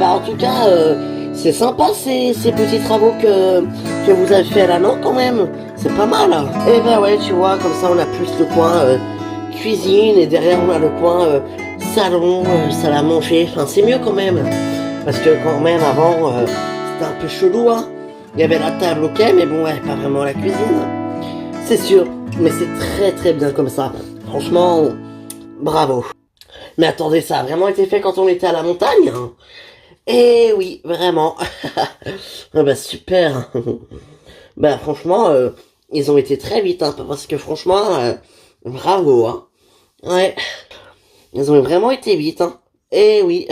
bah en tout cas, c'est sympa ces petits travaux que vous avez fait là, non, quand même. C'est pas mal, hein. Eh ben ouais, tu vois, comme ça on a plus le coin cuisine et derrière on a le coin salon, salle à manger. Enfin, c'est mieux quand même. Parce que quand même avant, c'était un peu chelou, hein. Il y avait la table, ok, mais bon, ouais, pas vraiment la cuisine. C'est sûr, mais c'est très très bien comme ça. Franchement, bravo. Mais attendez, ça a vraiment été fait quand on était à la montagne, hein. Eh oui, vraiment. Ah bah super. Bah franchement, ils ont été très vite, hein, parce que franchement, bravo, hein. Ouais, ils ont vraiment été vite, hein. Eh oui.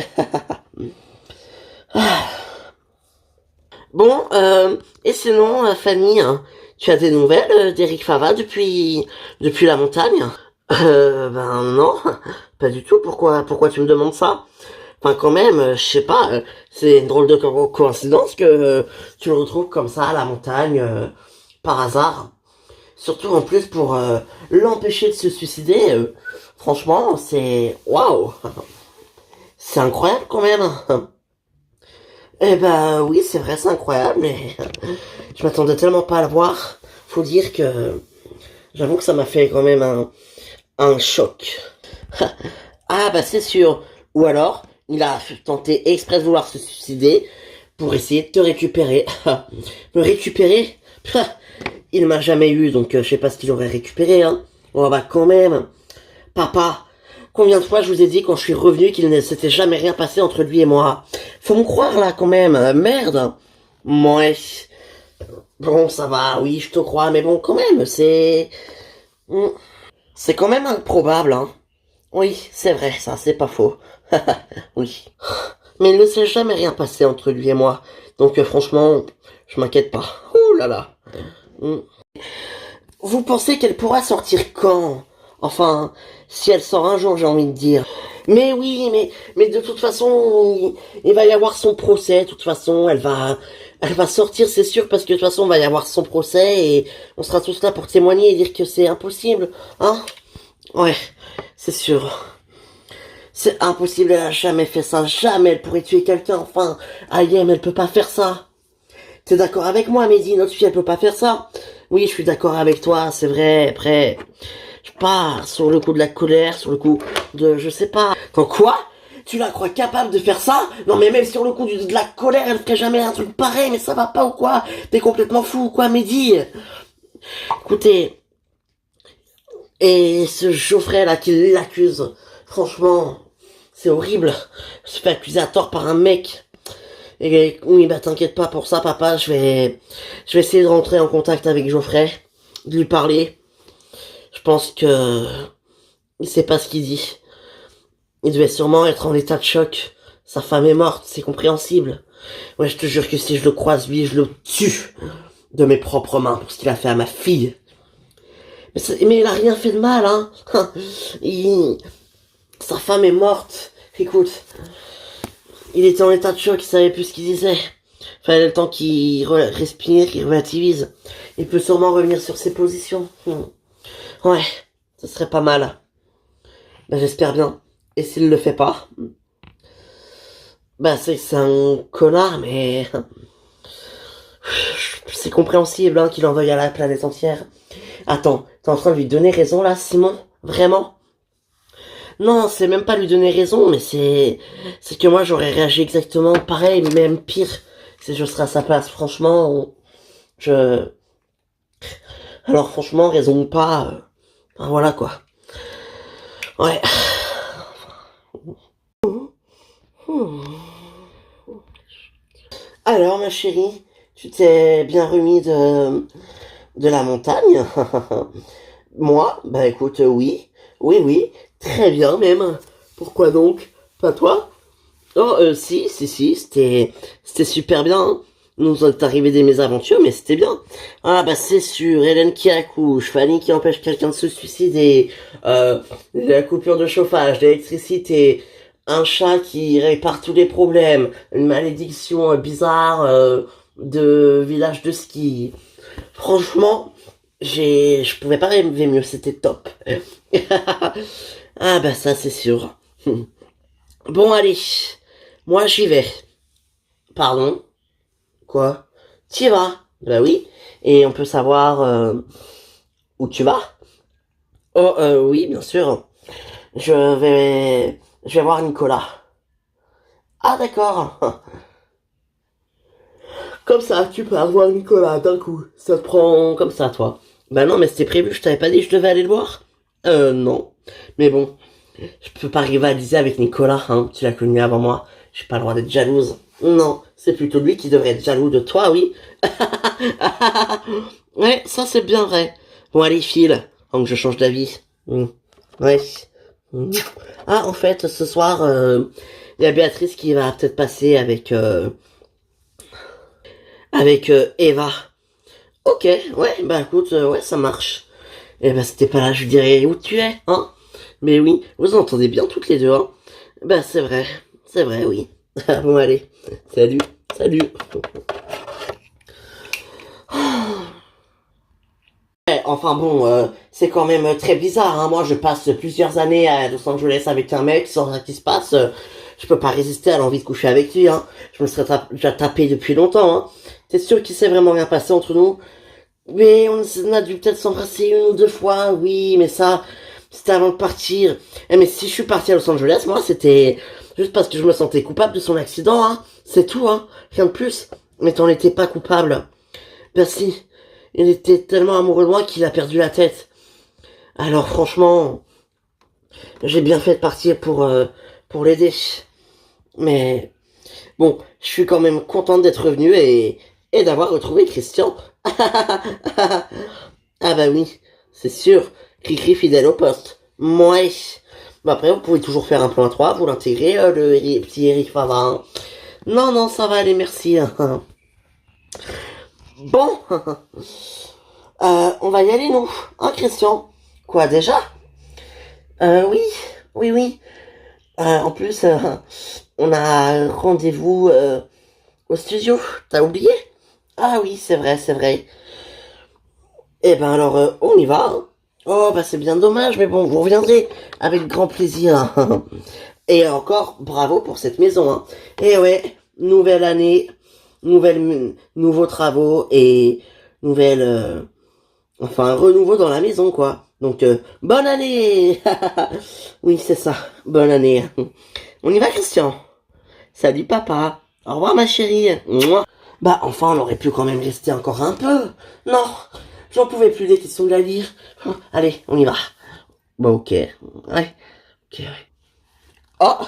Bon, et sinon, Fanny, hein, tu as des nouvelles d'Eric Fava depuis la montagne? Ben non, pas du tout. Pourquoi tu me demandes ça? Enfin, quand même, je sais pas, c'est une drôle de coïncidence que tu le retrouves comme ça à la montagne, par hasard. Surtout en plus pour l'empêcher de se suicider. Franchement, c'est waouh, c'est incroyable quand même. Eh ben oui, c'est vrai, c'est incroyable, mais je m'attendais tellement pas à le voir. Faut dire que j'avoue que ça m'a fait quand même un choc. Ah bah c'est sûr. Ou alors, il a tenté exprès de vouloir se suicider pour essayer de te récupérer. Me récupérer? Il m'a jamais eu, donc je sais pas ce qu'il aurait récupéré, hein. Oh bah quand même. Papa, combien de fois je vous ai dit quand je suis revenu qu'il ne s'était jamais rien passé entre lui et moi? Faut me croire là quand même, merde. Ouais. Bon, ça va, oui, je te crois, mais bon, quand même, Hmm. C'est quand même improbable, hein. Oui, c'est vrai, ça, c'est pas faux. Oui. Mais il ne s'est jamais rien passé entre lui et moi. Donc franchement, je m'inquiète pas. Ouh là là. Hmm. Vous pensez qu'elle pourra sortir quand? Enfin, si elle sort un jour, j'ai envie de dire. Mais oui, mais de toute façon, il va y avoir son procès. De toute façon, elle va sortir, c'est sûr, parce que de toute façon, il va y avoir son procès et on sera tous là pour témoigner et dire que c'est impossible, hein? Ouais, c'est sûr. C'est impossible, elle a jamais fait ça, jamais elle pourrait tuer quelqu'un, enfin, Ayem, elle peut pas faire ça. T'es d'accord avec moi, Mehdi, notre fille, elle peut pas faire ça? Oui, je suis d'accord avec toi, c'est vrai, après, je pars sur le coup de la colère, sur le coup de, je sais pas. Quand quoi? Tu la crois capable de faire ça? Non mais même sur le coup de la colère, elle ferait jamais un truc pareil, mais ça va pas ou quoi? T'es complètement fou ou quoi, Mehdi? Écoutez, et ce Geoffrey là qui l'accuse, franchement, c'est horrible. Se fait accuser à tort par un mec. Et oui, bah t'inquiète pas pour ça, papa, je vais essayer de rentrer en contact avec Geoffrey, de lui parler. Je pense que il sait pas ce qu'il dit. Il devait sûrement être en état de choc. Sa femme est morte, c'est compréhensible. Ouais, je te jure que si je le croise, lui, je le tue de mes propres mains pour ce qu'il a fait à ma fille. Mais il a rien fait de mal, hein. Sa femme est morte. Écoute, il était en état de choc, il savait plus ce qu'il disait. Fallait le temps qu'il respire, qu'il relativise. Il peut sûrement revenir sur ses positions. Ouais, ce serait pas mal. Ben, j'espère bien. Et s'il le fait pas, bah c'est un connard, mais c'est compréhensible hein, qu'il en veuille à la planète entière. Attends, t'es en train de lui donner raison là, Simon? Vraiment? Non, c'est même pas lui donner raison, mais c'est que moi j'aurais réagi exactement pareil, même pire, si je serais à sa place. Franchement, je... Alors franchement, raison ou pas, enfin, voilà quoi. Ouais. Alors ma chérie, tu t'es bien remis de la montagne? Moi? Bah écoute, oui. Oui, oui. Très bien même. Pourquoi donc? Pas toi? Oh, si, c'était super bien, hein. Nous est arrivé des mésaventures, mais c'était bien. Ah, bah, c'est sûr, Hélène qui accouche, Fanny qui empêche quelqu'un de se suicider, la coupure de chauffage, d'électricité, un chat qui répare tous les problèmes, une malédiction bizarre, de village de ski. Franchement, je pouvais pas rêver mieux, c'était top. Ah, bah, ça, c'est sûr. Bon, allez. Moi, j'y vais. Pardon? Quoi? Tu y vas? Bah oui. Et on peut savoir où tu vas? Oh, oui, bien sûr. Je vais voir Nicolas. Ah, d'accord. Comme ça, tu peux avoir Nicolas d'un coup. Ça te prend comme ça, toi. Bah non, mais c'était prévu, je t'avais pas dit que je devais aller le voir? Non. Mais bon, je peux pas rivaliser avec Nicolas, hein. Tu l'as connu avant moi. J'ai pas le droit d'être jalouse. Non, c'est plutôt lui qui devrait être jaloux de toi, oui. Ouais, ça c'est bien vrai. Bon, allez, file, avant que je change d'avis. Ouais. Hmm. Ah, en fait, ce soir, il y a Béatrice qui va peut-être passer avec Eva. Ok, ouais, bah écoute, ouais, ça marche. Eh ben, c'était pas là, je dirais où tu es, hein? Mais oui, vous entendez bien toutes les deux, hein? Bah, c'est vrai, oui. Bon, allez, salut, salut. Enfin bon, c'est quand même très bizarre, hein. Moi, je passe plusieurs années à Los Angeles avec un mec sans rien qui se passe. Je peux pas résister à l'envie de coucher avec lui, hein. Je me serais déjà tapé depuis longtemps, hein. T'es sûr qu'il s'est vraiment rien passé entre nous? Mais on a dû peut-être s'embrasser une ou deux fois, oui, mais ça, c'était avant de partir. Mais si je suis parti à Los Angeles, moi, c'était juste parce que je me sentais coupable de son accident, hein. C'est tout, hein. Rien de plus. Mais t'en étais pas coupable. Ben si. Il était tellement amoureux de moi qu'il a perdu la tête. Alors franchement, j'ai bien fait de partir pour l'aider. Mais bon, je suis quand même contente d'être revenu et d'avoir retrouvé Christian. Ah bah oui, c'est sûr. Cricri fidèle au poste. Moi. Bah après, vous pouvez toujours faire un point 3, vous l'intégrez, petit Eric Favre, hein. Non, non, ça va aller, merci. Bon, on va y aller, nous. Hein, Christian? Quoi, déjà? Oui, oui, oui. En plus, on a rendez-vous au studio. T'as oublié? Ah oui, c'est vrai, c'est vrai. Eh ben alors, on y va, hein. Oh, bah c'est bien dommage, mais bon, vous reviendrez avec grand plaisir. Et encore, bravo pour cette maison, hein. Et ouais, nouvelle année, nouveaux travaux et nouvelle, enfin, renouveau dans la maison, quoi. Donc, bonne année! Oui, c'est ça, bonne année. On y va, Christian? Salut, papa. Au revoir, ma chérie. Mouah. Bah, enfin, on aurait pu quand même rester encore un peu. Non, j'en pouvais plus des questions de la lire. Allez, on y va. Bah, ok. Ouais, ok, ouais. Oh,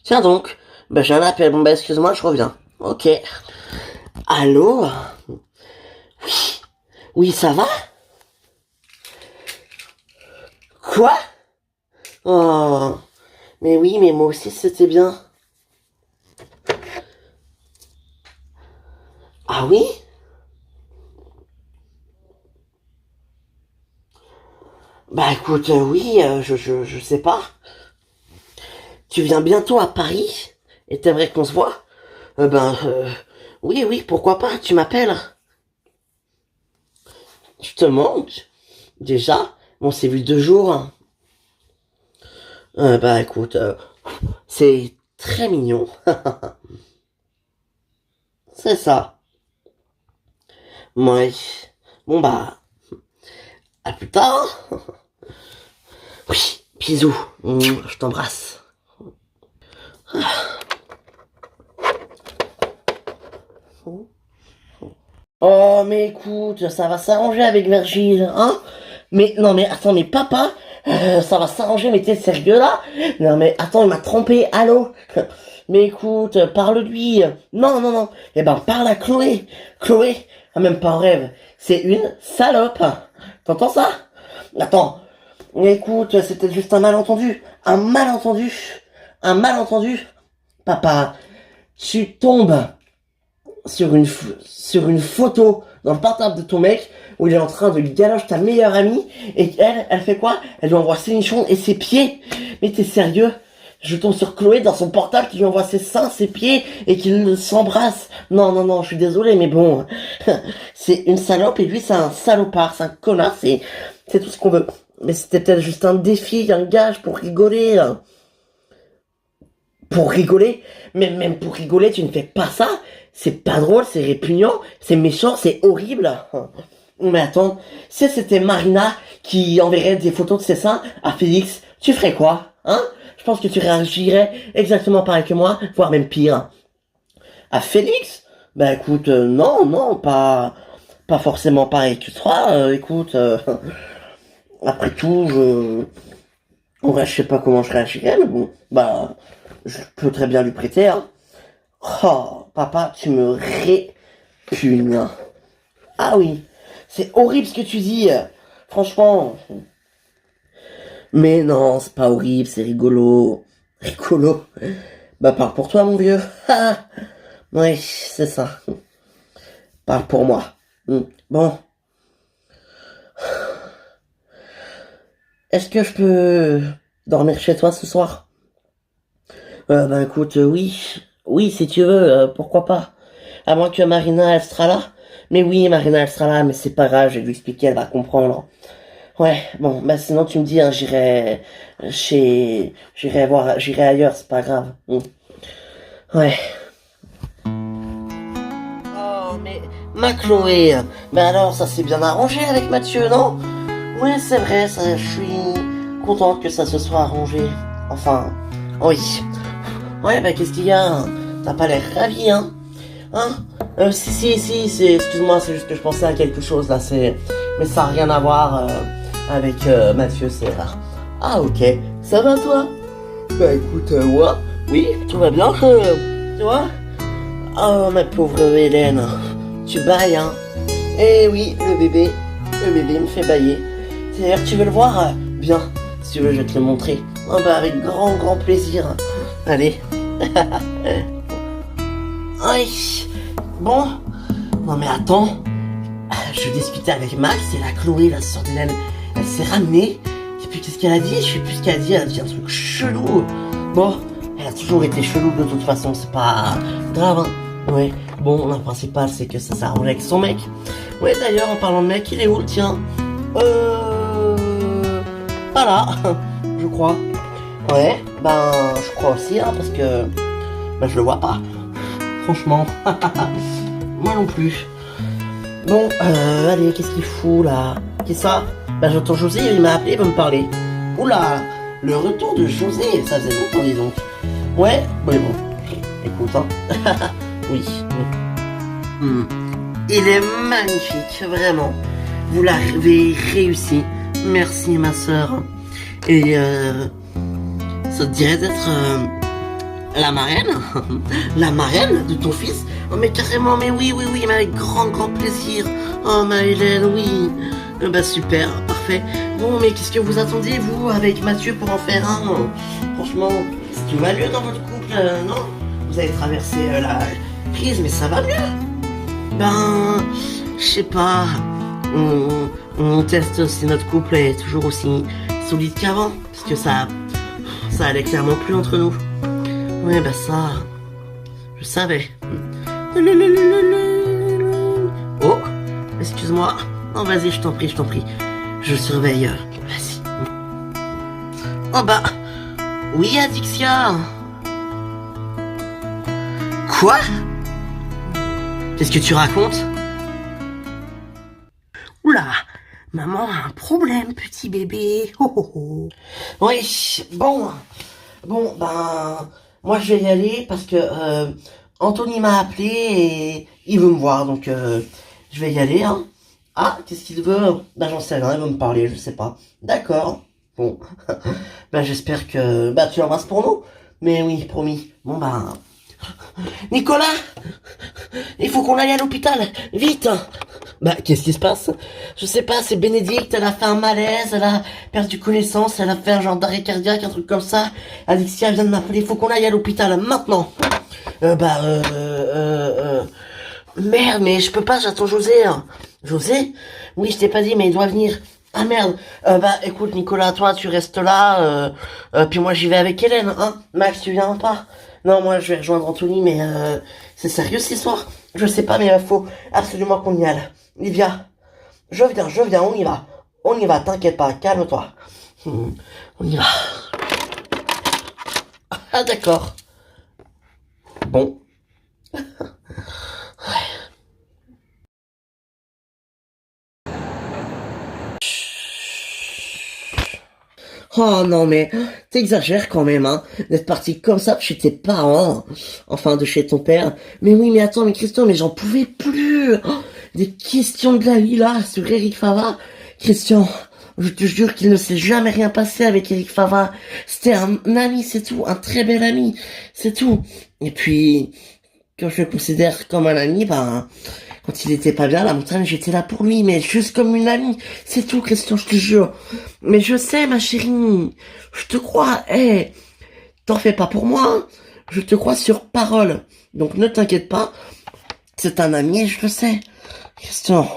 tiens donc. Bah, j'ai un appel. Bon, bah, excuse-moi, je reviens. Ok. Allô? Oui. Oui, ça va? Quoi? Oh. Mais oui, mais moi aussi, c'était bien. Ah oui? Bah, écoute, oui, je sais pas. Tu viens bientôt à Paris? Et t'aimerais qu'on se voit? Oui, oui, pourquoi pas, tu m'appelles. Je te manque. Déjà, on s'est vu 2 jours. Bah écoute, c'est très mignon. C'est ça. Ouais. Bon bah, à plus tard. Oui, bisous. Je t'embrasse. Oh mais écoute, ça va s'arranger avec Virgile, hein? Mais non mais attends, mais papa, ça va s'arranger, mais t'es sérieux là? Non mais attends, il m'a trompé, allô? Mais écoute, parle-lui. Non, non, non. Eh ben parle à Chloé. Chloé, ah, même pas en rêve. C'est une salope. T'entends ça? Attends. Écoute, c'était juste un malentendu. Un malentendu. Un malentendu. Papa, tu tombes sur une photo dans le portable de ton mec où il est en train de galocher ta meilleure amie et elle fait quoi? Elle lui envoie ses nichons et ses pieds. Mais t'es sérieux? Je tombe sur Chloé dans son portable qui lui envoie ses seins, ses pieds et qu'il s'embrasse. Non, non, non, je suis désolé, mais bon, c'est une salope et lui c'est un salopard, c'est un connard, c'est tout ce qu'on veut. Mais c'était peut-être juste un défi, un gage pour rigoler. pour rigoler. Mais même pour rigoler, tu ne fais pas ça. C'est pas drôle, c'est répugnant, c'est méchant, c'est horrible. Mais attends, si c'était Marina qui enverrait des photos de ses seins à Félix, tu ferais quoi, hein? Je pense que tu réagirais exactement pareil que moi, voire même pire. À Félix? Bah écoute, non, non, pas forcément pareil que toi. Écoute, après tout, en vrai, je sais pas comment je réagirais, mais bon, bah, je peux très bien lui prêter, hein. Oh, papa, tu me répugnes. Ah oui, c'est horrible ce que tu dis. Franchement. Mais non, c'est pas horrible, c'est rigolo. Rigolo. Bah parle pour toi, mon vieux. Oui, c'est ça. Parle pour moi. Bon. Est-ce que je peux dormir chez toi ce soir? Ben écoute, oui. Oui, si tu veux, pourquoi pas. À moins que Marina, elle sera là. Mais oui, Marina, elle sera là, mais c'est pas grave, je vais lui expliquer, elle va comprendre. Ouais, bon, bah sinon tu me dis, hein, j'irai ailleurs, c'est pas grave. Ouais. Oh, mais ma Chloé, ben alors ça s'est bien arrangé avec Mathieu, non? Ouais, c'est vrai, ça, je suis contente que ça se soit arrangé. Enfin, oui. Ouais, bah qu'est-ce qu'il y a? T'as pas l'air ravi, hein? Hein? Si, excuse-moi, c'est juste que je pensais à quelque chose là, mais ça n'a rien à voir avec Mathieu, c'est rare. Ah, ok, ça va toi? Bah écoute, ouais, oui, tout va bien, tu vois? Oh, ma pauvre Hélène, tu bailles, hein? Eh oui, le bébé me fait bailler. D'ailleurs, tu veux le voir? Bien, si tu veux, je vais te le montrer. Oh bah avec grand plaisir. Allez. Oui. Bon. Non mais attends. Je discutais avec Max et la Chloé, la sœur d'Hélène, elle s'est ramenée. Et puis qu'est-ce qu'elle a dit? Je sais plus ce qu'elle a dit. Elle a dit un truc chelou. Bon, elle a toujours été chelou de toute façon. C'est pas grave, hein. Ouais. Bon, le principal, c'est que ça s'est arrangé avec son mec. Ouais, d'ailleurs, en parlant de mec, il est où le tien? Pas là, je crois. Ouais, ben, je crois aussi, hein, parce que ben, je le vois pas. Franchement, moi non plus. Bon, allez, qu'est-ce qu'il fout là? Qu'est-ce ça? Ben, j'entends José, il m'a appelé, il veut me parler. Oula, le retour de José, ça faisait longtemps, dis donc. Ouais, bon, écoute, hein. Oui. Il est magnifique, vraiment. Vous l'avez réussi. Merci, ma sœur. Et ça te dirait d'être la marraine? La marraine de ton fils? Oh, mais carrément, mais oui, mais avec grand plaisir. Oh, ma Hélène, oui. Bah, super, parfait. Bon, mais qu'est-ce que vous attendiez, vous, avec Mathieu, pour en faire un? Franchement, tout va mieux dans votre couple, non? Vous avez traversé la crise, mais ça va mieux. Ben, je sais pas. On teste si notre couple est toujours aussi solide qu'avant, parce que ça allait clairement plus entre nous. Ouais, bah ça, je savais. Oh, excuse-moi. Oh, vas-y, je t'en prie. Je surveille. Vas-y. Oh bah, oui, Adixia. Quoi? Qu'est-ce que tu racontes? Oula, maman a un problème, petit bébé. Oui, bon, ben, moi je vais y aller parce que Anthony m'a appelé et il veut me voir, donc je vais y aller, hein. Ah, qu'est-ce qu'il veut? Ben j'en sais rien, il veut me parler, je sais pas. D'accord, bon, ben j'espère que, bah tu l'embrasses pour nous. Mais oui, promis. Bon ben, Nicolas, il faut qu'on aille à l'hôpital, vite. Bah, qu'est-ce qui se passe? Je sais pas, c'est Bénédicte, elle a fait un malaise, elle a perdu connaissance, elle a fait un genre d'arrêt cardiaque, un truc comme ça. Alexia vient de m'appeler, faut qu'on aille à l'hôpital, maintenant. Merde, mais je peux pas, j'attends José. Hein. José? Oui, je t'ai pas dit, mais il doit venir. Ah merde. Bah, écoute, Nicolas, toi, tu restes là, puis moi, j'y vais avec Hélène, hein. Max, tu viens pas? Non, moi, je vais rejoindre Anthony, mais c'est sérieux, cette histoire? Je sais pas, mais il faut absolument qu'on y aille. Livia, je viens, on y va, t'inquiète pas, calme-toi. On y va. Ah d'accord, Bon. Oh non mais t'exagères quand même hein, d'être parti comme ça de chez tes parents, enfin de chez ton père. Mais oui mais attends mais Christian mais j'en pouvais plus. Des questions de la vie là sur Eric Favre. Christian, je te jure qu'il ne s'est jamais rien passé avec Eric Favre. C'était un ami c'est tout, un très bel ami, c'est tout. Et puis quand je le considère comme un ami, ben quand il était pas bien à la montagne, j'étais là pour lui, mais juste comme une amie. C'est tout, Christian, je te jure. Mais je sais, ma chérie. Je te crois. T'en fais pas pour moi. Hein. Je te crois sur parole. Donc ne t'inquiète pas. C'est un ami et je le sais. Christian.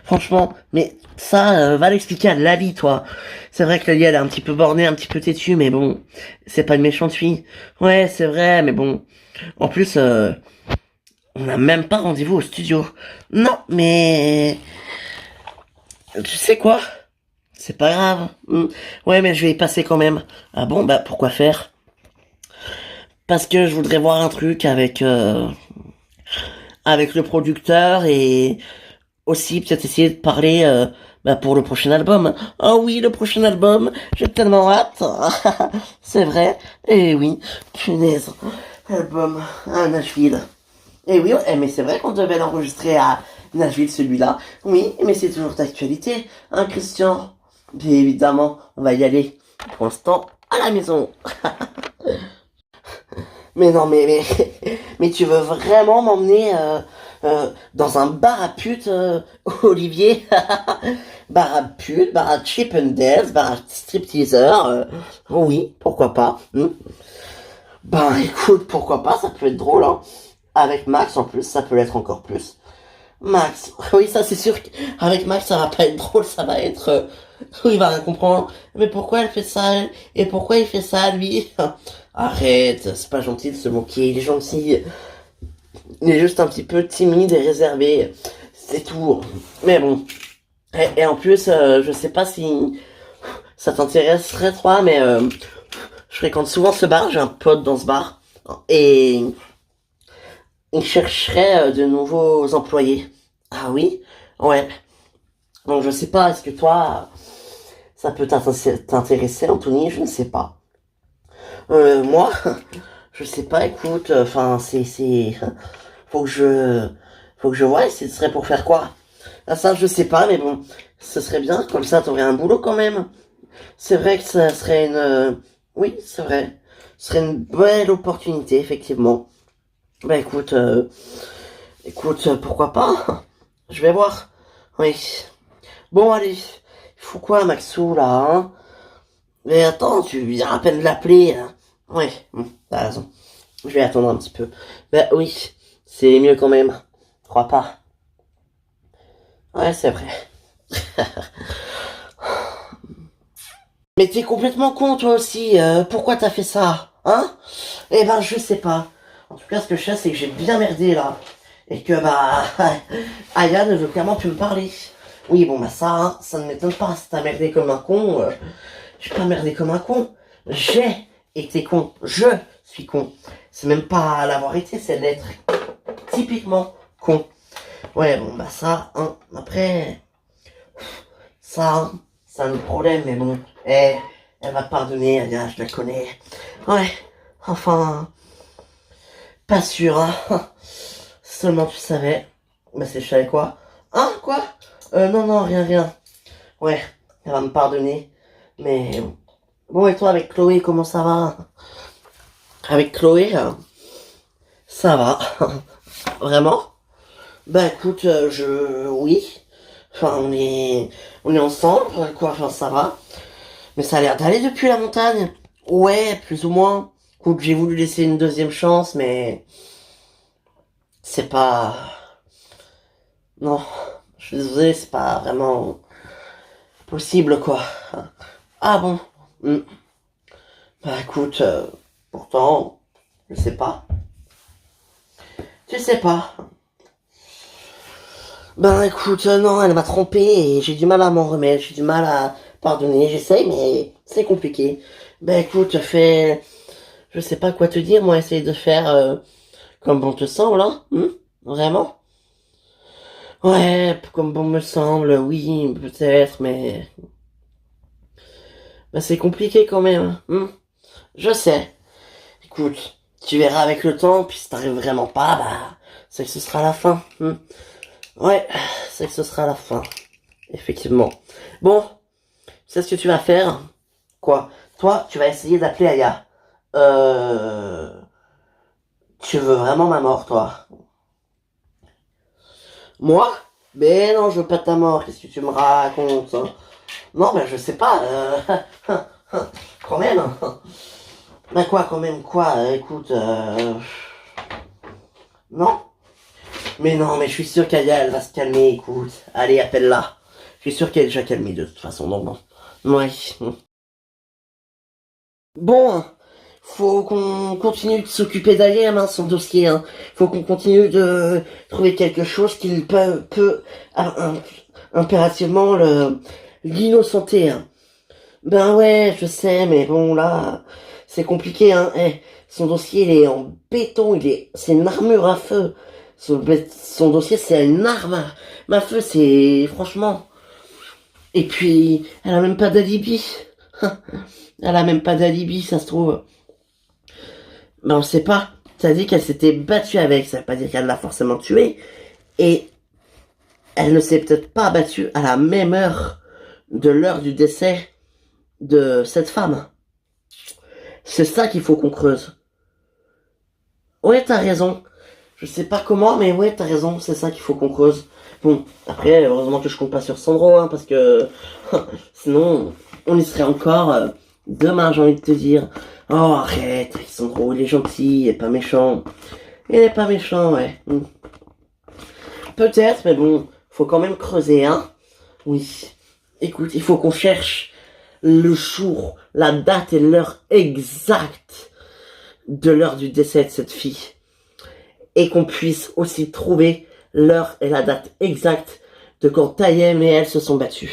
Franchement, mais ça, va l'expliquer à Lali, toi. C'est vrai que Lali, elle est un petit peu bornée, un petit peu têtue, mais bon. C'est pas une méchante fille. Ouais, c'est vrai, mais bon. En plus, on n'a même pas rendez-vous au studio. Non, mais... Tu sais quoi? C'est pas grave. Ouais, mais je vais y passer quand même. Ah bon, bah pourquoi faire? Parce que je voudrais voir un truc avec le producteur et aussi peut-être essayer de parler bah, pour le prochain album. Oh oui, le prochain album, j'ai tellement hâte. C'est vrai. Et oui, punaise. Album à Nashville. Et oui, mais c'est vrai qu'on devait l'enregistrer à Nashville, celui-là. Oui, mais c'est toujours d'actualité, hein, Christian? Bien évidemment, on va y aller. Pour l'instant, à la maison. Mais non, mais tu veux vraiment m'emmener dans un bar à pute, Olivier? Bar à pute, bar à chip and dance, bar à stripteaser. Oui, pourquoi pas. Ben écoute, pourquoi pas, ça peut être drôle, hein. Avec Max en plus, ça peut l'être encore plus. Max, oui ça c'est sûr qu'avec Max ça va pas être drôle, ça va être... il va rien comprendre. Mais pourquoi elle fait ça elle et pourquoi il fait ça lui? Arrête, c'est pas gentil de se moquer, il est gentil. Il est juste un petit peu timide et réservé, c'est tout. Mais bon. Et en plus, je sais pas si ça t'intéresserait toi, mais je fréquente souvent ce bar, j'ai un pote dans ce bar. Et il chercherait de nouveaux employés. Ah oui? Ouais. Donc je sais pas, est-ce que toi, ça peut t'intéresser, Anthony? Je ne sais pas. Moi, je sais pas, écoute, enfin, faut que faut que je vois, et ce serait pour faire quoi? Ah, ça, je sais pas, mais bon, ce serait bien, comme ça, t'aurais un boulot quand même. C'est vrai que ça serait oui, c'est vrai. Ce serait une belle opportunité, effectivement. Bah écoute, pourquoi pas? Je vais voir. Oui. Bon, allez. Il faut quoi, Maxou, là, hein? Mais attends, tu viens à peine de l'appeler, hein. Ouais, t'as raison. Je vais attendre un petit peu. Bah oui, c'est mieux quand même. Je crois pas. Ouais, c'est vrai. Mais t'es complètement con, toi aussi. Pourquoi t'as fait ça? Hein? Eh ben, je sais pas. En tout cas, ce que je sais, c'est que j'ai bien merdé, là. Et que, bah, Aya ne veut clairement plus me parler. Oui, bon, bah ça, hein, ça ne m'étonne pas. Si t'as merdé comme un con, j'ai pas merdé comme un con. J'ai été con. Je suis con. C'est même pas l'avoir été, c'est l'être typiquement con. Ouais, bon, bah ça, hein, après, ça, hein, c'est un autre problème, mais bon, elle va pardonner, Aya, je la connais. Ouais, enfin, pas sûr, hein. Seulement tu savais. Bah c'est je savais quoi? Hein, quoi? Non, rien. Ouais, elle va me pardonner. Mais bon, et toi avec Chloé, comment ça va? Avec Chloé, ça va. Vraiment? Bah écoute, oui. Enfin, on est ensemble, quoi, enfin ça va. Mais ça a l'air d'aller depuis la montagne. Ouais, plus ou moins. Écoute, j'ai voulu laisser une deuxième chance, mais c'est pas... Non, je suis désolé, c'est pas vraiment possible, quoi. Ah bon? Bah écoute, pourtant, je sais pas. Tu sais pas. Ben écoute, non, elle m'a trompé et j'ai du mal à m'en remettre, j'ai du mal à pardonner, j'essaye, mais c'est compliqué. Ben écoute, je sais pas quoi te dire, moi, essaye de faire comme bon te semble, hein, vraiment? Ouais, comme bon me semble, oui, peut-être, mais bah, c'est compliqué quand même, je sais. Écoute, tu verras avec le temps, puis si t'arrives vraiment pas, bah, c'est que ce sera la fin. Ouais, c'est que ce sera la fin. Effectivement. Bon, c'est ce que tu vas faire. Quoi? Toi, tu vas essayer d'appeler Aya. Euh... Tu veux vraiment ma mort, toi? Moi? Mais non, je veux pas ta mort. Qu'est-ce que tu me racontes, hein? Non, mais je sais pas. Quand même. Bah quoi, quand même, quoi? Écoute, non? Mais non, mais je suis sûr qu'Aya, elle va se calmer, écoute. Allez, appelle-la. Je suis sûr qu'elle est déjà calmée de toute façon, donc bon. Ouais. Bon, faut qu'on continue de s'occuper d'Aya, hein, son dossier, hein. Faut qu'on continue de trouver quelque chose qui peut impérativement l'innocenter, hein. Ben ouais, je sais, mais bon, là, c'est compliqué, hein. Son dossier, il est en béton, c'est une armure à feu. Son dossier, c'est une arme à feu, c'est, franchement. Et puis, elle a même pas d'alibi. Elle a même pas d'alibi, ça se trouve. Ben, on sait pas. Ça dit qu'elle s'était battue avec, ça veut pas dire qu'elle l'a forcément tué. Et elle ne s'est peut-être pas battue à la même heure de l'heure du décès de cette femme. C'est ça qu'il faut qu'on creuse. Ouais, t'as raison. Je sais pas comment, mais ouais, t'as raison, c'est ça qu'il faut qu'on creuse. Bon, après, heureusement que je compte pas sur Sandro, hein, parce que sinon, on y serait encore demain, j'ai envie de te dire. Oh, arrête, Sandro, il est gentil, il est pas méchant. Il est pas méchant, ouais. Peut-être, mais bon, faut quand même creuser, hein. Oui. Écoute, il faut qu'on cherche le jour, la date et l'heure exacte de l'heure du décès de cette fille. Et qu'on puisse aussi trouver l'heure et la date exacte de quand Tayem et elle se sont battus.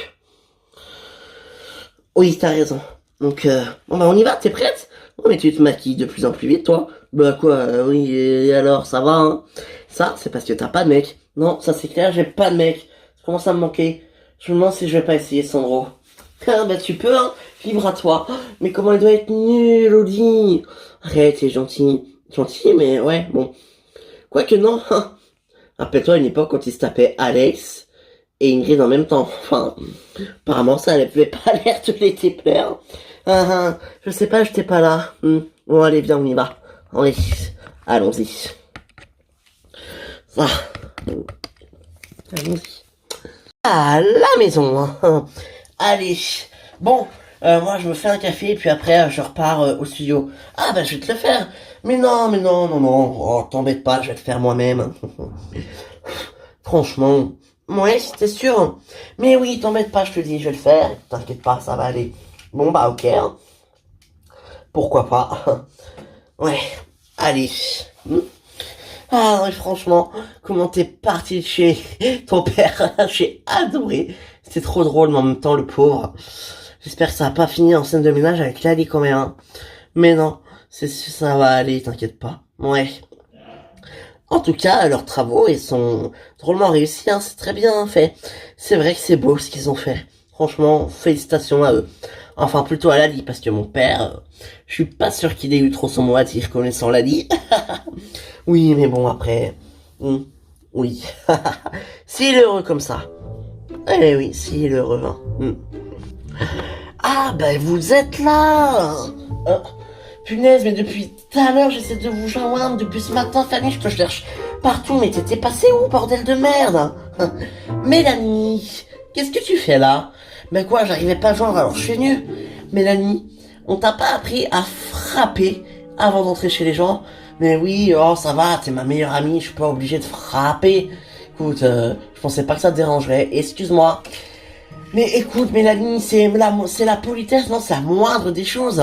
Oui, t'as raison. Donc, bon bah on y va, t'es prête? Oh mais tu te maquilles de plus en plus vite, toi. Bah quoi, oui, et alors, ça va, hein? Ça, c'est parce que t'as pas de mec. Non, ça c'est clair, j'ai pas de mec. Ça commence à me manquer. Je me demande si je vais pas essayer, Sandro. Ah bah tu peux, hein, libre à toi. Mais comment elle doit être nulle, Oli. Arrête, c'est gentil. Gentil, mais ouais, bon. Quoique non, rappelle-toi une époque quand il se tapait Alex et Ingrid en même temps. Enfin, apparemment ça n'avait pas l'air de les déplaire. Je sais pas, j'étais pas là. Bon allez, viens, on y va. Oui, allons-y. Ça, allons-y. À la maison, hein. Allez, bon, moi je me fais un café puis après je repars au studio. Ah bah je vais te le faire. Mais non, non. Oh, t'embête pas, je vais le faire moi-même. Franchement, ouais, c'était sûr. Mais oui, t'embête pas, je te dis, je vais le faire. T'inquiète pas, ça va aller. Bon bah ok, hein. Pourquoi pas. Ouais, allez. Ah ouais, franchement, comment t'es parti de chez ton père? J'ai adoré. C'était trop drôle, mais en même temps, le pauvre. J'espère que ça va pas finir en scène de ménage avec Lali quand même, hein. Mais non, ça va aller, t'inquiète pas. Ouais. En tout cas, leurs travaux, ils sont drôlement réussis, hein. C'est très bien fait. C'est vrai que c'est beau ce qu'ils ont fait. Franchement, félicitations à eux. Enfin, plutôt à Lali, parce que mon père, je suis pas sûr qu'il ait eu trop son mot à dire connaissant Lali. Oui, mais bon, après... oui. S'il est heureux comme ça. Eh oui, s'il est heureux, hein. Ah, ben vous êtes là. Punaise, mais depuis tout à l'heure, j'essaie de vous joindre. Depuis ce matin, Fanny, je te cherche partout. Mais t'étais passé où, bordel de merde? Mélanie, qu'est-ce que tu fais là? Ben quoi, j'arrivais pas à joindre, alors je suis venue. Mélanie, on t'a pas appris à frapper avant d'entrer chez les gens? Mais oui, oh ça va, t'es ma meilleure amie, je suis pas obligé de frapper. Écoute, je pensais pas que ça te dérangerait, excuse-moi. Mais écoute, Mélanie, c'est la politesse, non, c'est la moindre des choses.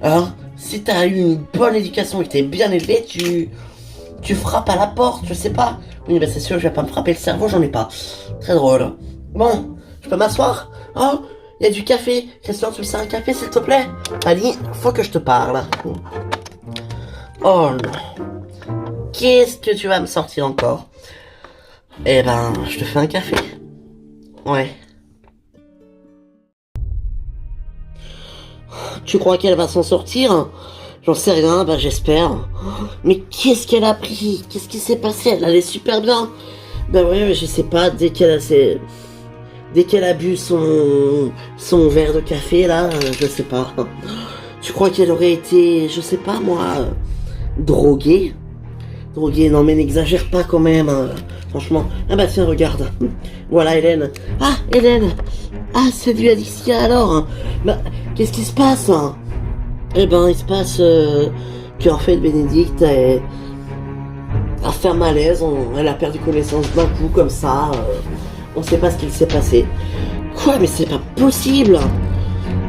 Hein, si t'as eu une bonne éducation et que t'es bien élevé, tu frappes à la porte, je sais pas. Oui, ben c'est sûr, je vais pas me frapper le cerveau, j'en ai pas. Très drôle. Bon, je peux m'asseoir? Oh, il y a du café. Christian, tu me sers un café, s'il te plaît? Ali, faut que je te parle. Oh non. Qu'est-ce que tu vas me sortir encore? Eh ben, je te fais un café. Ouais. Tu crois qu'elle va s'en sortir? J'en sais rien, bah j'espère. Mais qu'est-ce qu'elle a pris? Qu'est-ce qui s'est passé? Elle allait super bien. Bah ouais, mais je sais pas, dès qu'elle a bu son verre de café, là, je sais pas. Tu crois qu'elle aurait été, je sais pas moi, droguée? Droguée, non mais n'exagère pas quand même, hein. Franchement. Ah bah tiens, regarde. Voilà Hélène. Ah, Hélène. Ah, salut Alicia alors, hein. Bah, qu'est-ce qui se passe, hein? Eh ben, il se passe qu'en fait, Bénédicte a fait un malaise, elle a perdu connaissance d'un coup, comme ça. On sait pas ce qu'il s'est passé. Quoi? Mais c'est pas possible!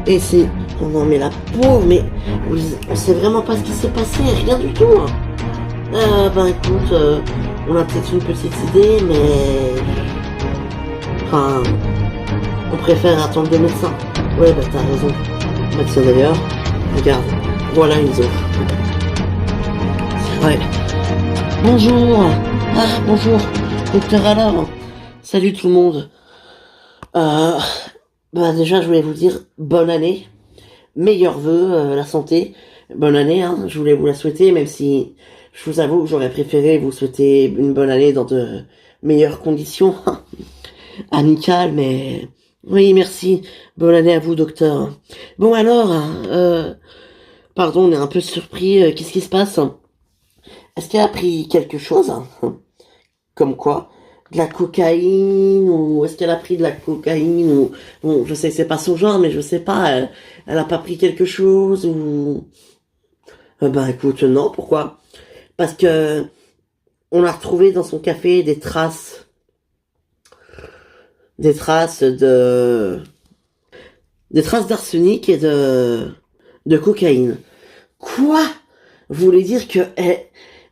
Et c'est... Oh non, mais la pauvre, mais... On sait vraiment pas ce qui s'est passé, rien du tout, hein. Ben écoute, on a peut-être une petite idée, mais... Enfin... On préfère attendre le médecin. Ouais, bah t'as raison. Bah tiens d'ailleurs, regarde, voilà une zone. Ouais. Bonjour. Ah, bonjour. Docteur Allard. Salut tout le monde. Euh, Bah déjà, je voulais vous dire bonne année. Meilleurs vœux, la santé. Bonne année, hein. Je voulais vous la souhaiter, même si je vous avoue que j'aurais préféré vous souhaiter une bonne année dans de meilleures conditions. Amicales, mais... Oui, merci. Bonne année à vous, docteur. Bon alors, pardon, on est un peu surpris. Qu'est-ce qui se passe? Est-ce qu'elle a pris quelque chose? Comme quoi? De la cocaïne? Ou est-ce qu'elle a pris de la cocaïne? Ou bon, je sais que c'est pas son genre, mais je sais pas. Elle a pas pris quelque chose? Ou ben écoute, non. Pourquoi? Parce que on a retrouvé dans son café des traces d'arsenic et de cocaïne. Quoi? Vous voulez dire que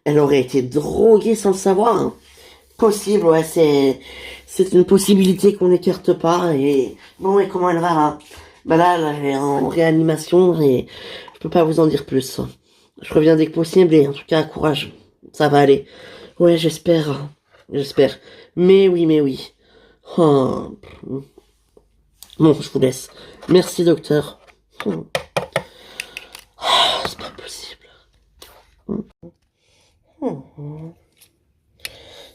elle aurait été droguée sans le savoir, hein? Possible, ouais, c'est une possibilité qu'on n'écarte pas. Et bon, et comment elle va là? Bah là, elle est en réanimation et je peux pas vous en dire plus. Je reviens dès que possible et en tout cas, courage, ça va aller. Ouais, j'espère. Mais oui, mais oui. Oh. Bon, je vous laisse. Merci, docteur. Oh, c'est pas possible. Oh.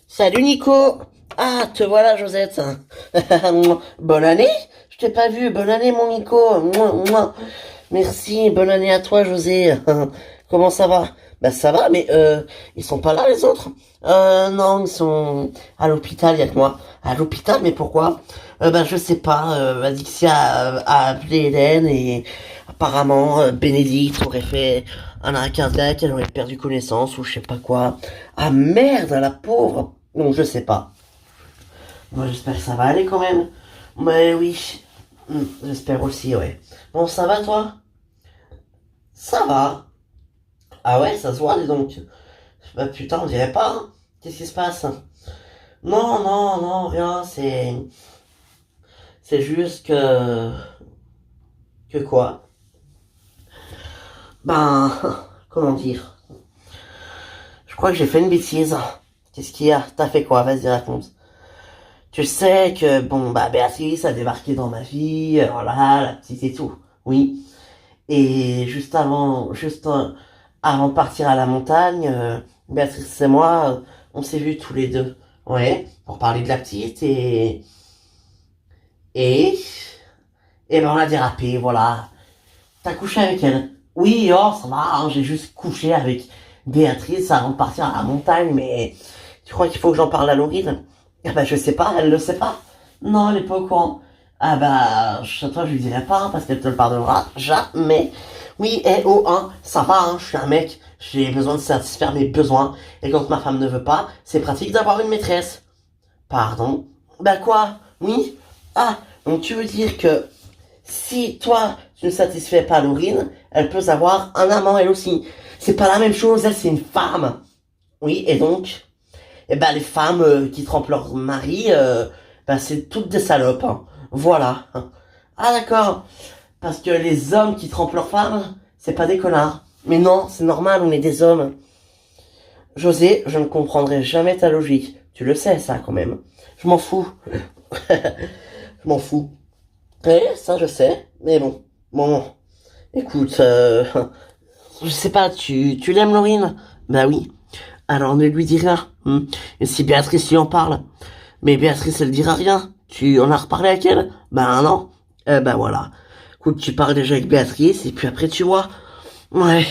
Salut Nico. Ah, te voilà Josette. Bonne année. Je t'ai pas vu. Bonne année mon Nico. Mouah, mouah. Merci. Bonne année à toi José. Comment ça va? Bah ça va, mais ils sont pas là les autres? Non, ils sont à l'hôpital, il y a que moi. À l'hôpital, mais pourquoi? Bah je sais pas. Adixia a appelé Hélène et apparemment Bénédicte aurait fait un arrêt cardiaque, elle aurait perdu connaissance ou je sais pas quoi. Ah merde, la pauvre. Non, je sais pas. Moi, j'espère que ça va aller quand même. Mais oui, j'espère aussi, ouais. Bon, ça va, toi? Ça va. Ah ouais, ça se voit, dis donc. Bah putain, on dirait pas, hein. Qu'est-ce qui se passe? Non, non, non, rien, C'est juste que... Que quoi? Ben... Comment dire? Je crois que j'ai fait une bêtise. Qu'est-ce qu'il y a? T'as fait quoi? Vas-y, raconte. Tu sais que, bon, bah, Béatrice a débarqué dans ma vie, voilà, la petite et tout. Oui. Et avant de partir à la montagne, Béatrice et moi, on s'est vus tous les deux. Ouais, pour parler de la petite et, et ben on a dérapé, voilà. T'as couché avec elle? Oui, oh, ça va, hein, j'ai juste couché avec Béatrice avant de partir à la montagne, mais tu crois qu'il faut que j'en parle à Laurine? Ah bah je sais pas, elle le sait pas. Non, elle est pas au courant. Ah bah, toi je lui dirai pas, hein, parce qu'elle te le pardonnera jamais. Oui, oh, hein, ça va, hein, je suis un mec, j'ai besoin de satisfaire mes besoins, et quand ma femme ne veut pas, c'est pratique d'avoir une maîtresse. Pardon? Bah quoi? Oui? Ah, donc tu veux dire que si toi, tu ne satisfais pas Laurine, elle peut avoir un amant elle aussi. C'est pas la même chose, elle c'est une femme. Oui, et donc, eh ben les femmes qui trompent leur mari, ben c'est toutes des salopes, hein. Voilà. Ah d'accord. Parce que les hommes qui trompent leurs femmes, c'est pas des connards. Mais non, c'est normal, on est des hommes. José, je ne comprendrai jamais ta logique. Tu le sais, ça, quand même. Je m'en fous. Je m'en fous. Ça, je sais. Mais bon. Bon. Écoute, je sais pas, tu l'aimes, Laurine? Bah oui. Alors ne lui dis rien. Et si Béatrice lui en parle? Mais Béatrice, elle dira rien. Tu en as reparlé avec elle? Ben non. Ben voilà. Écoute, tu parles déjà avec Béatrice, et puis après tu vois. Ouais.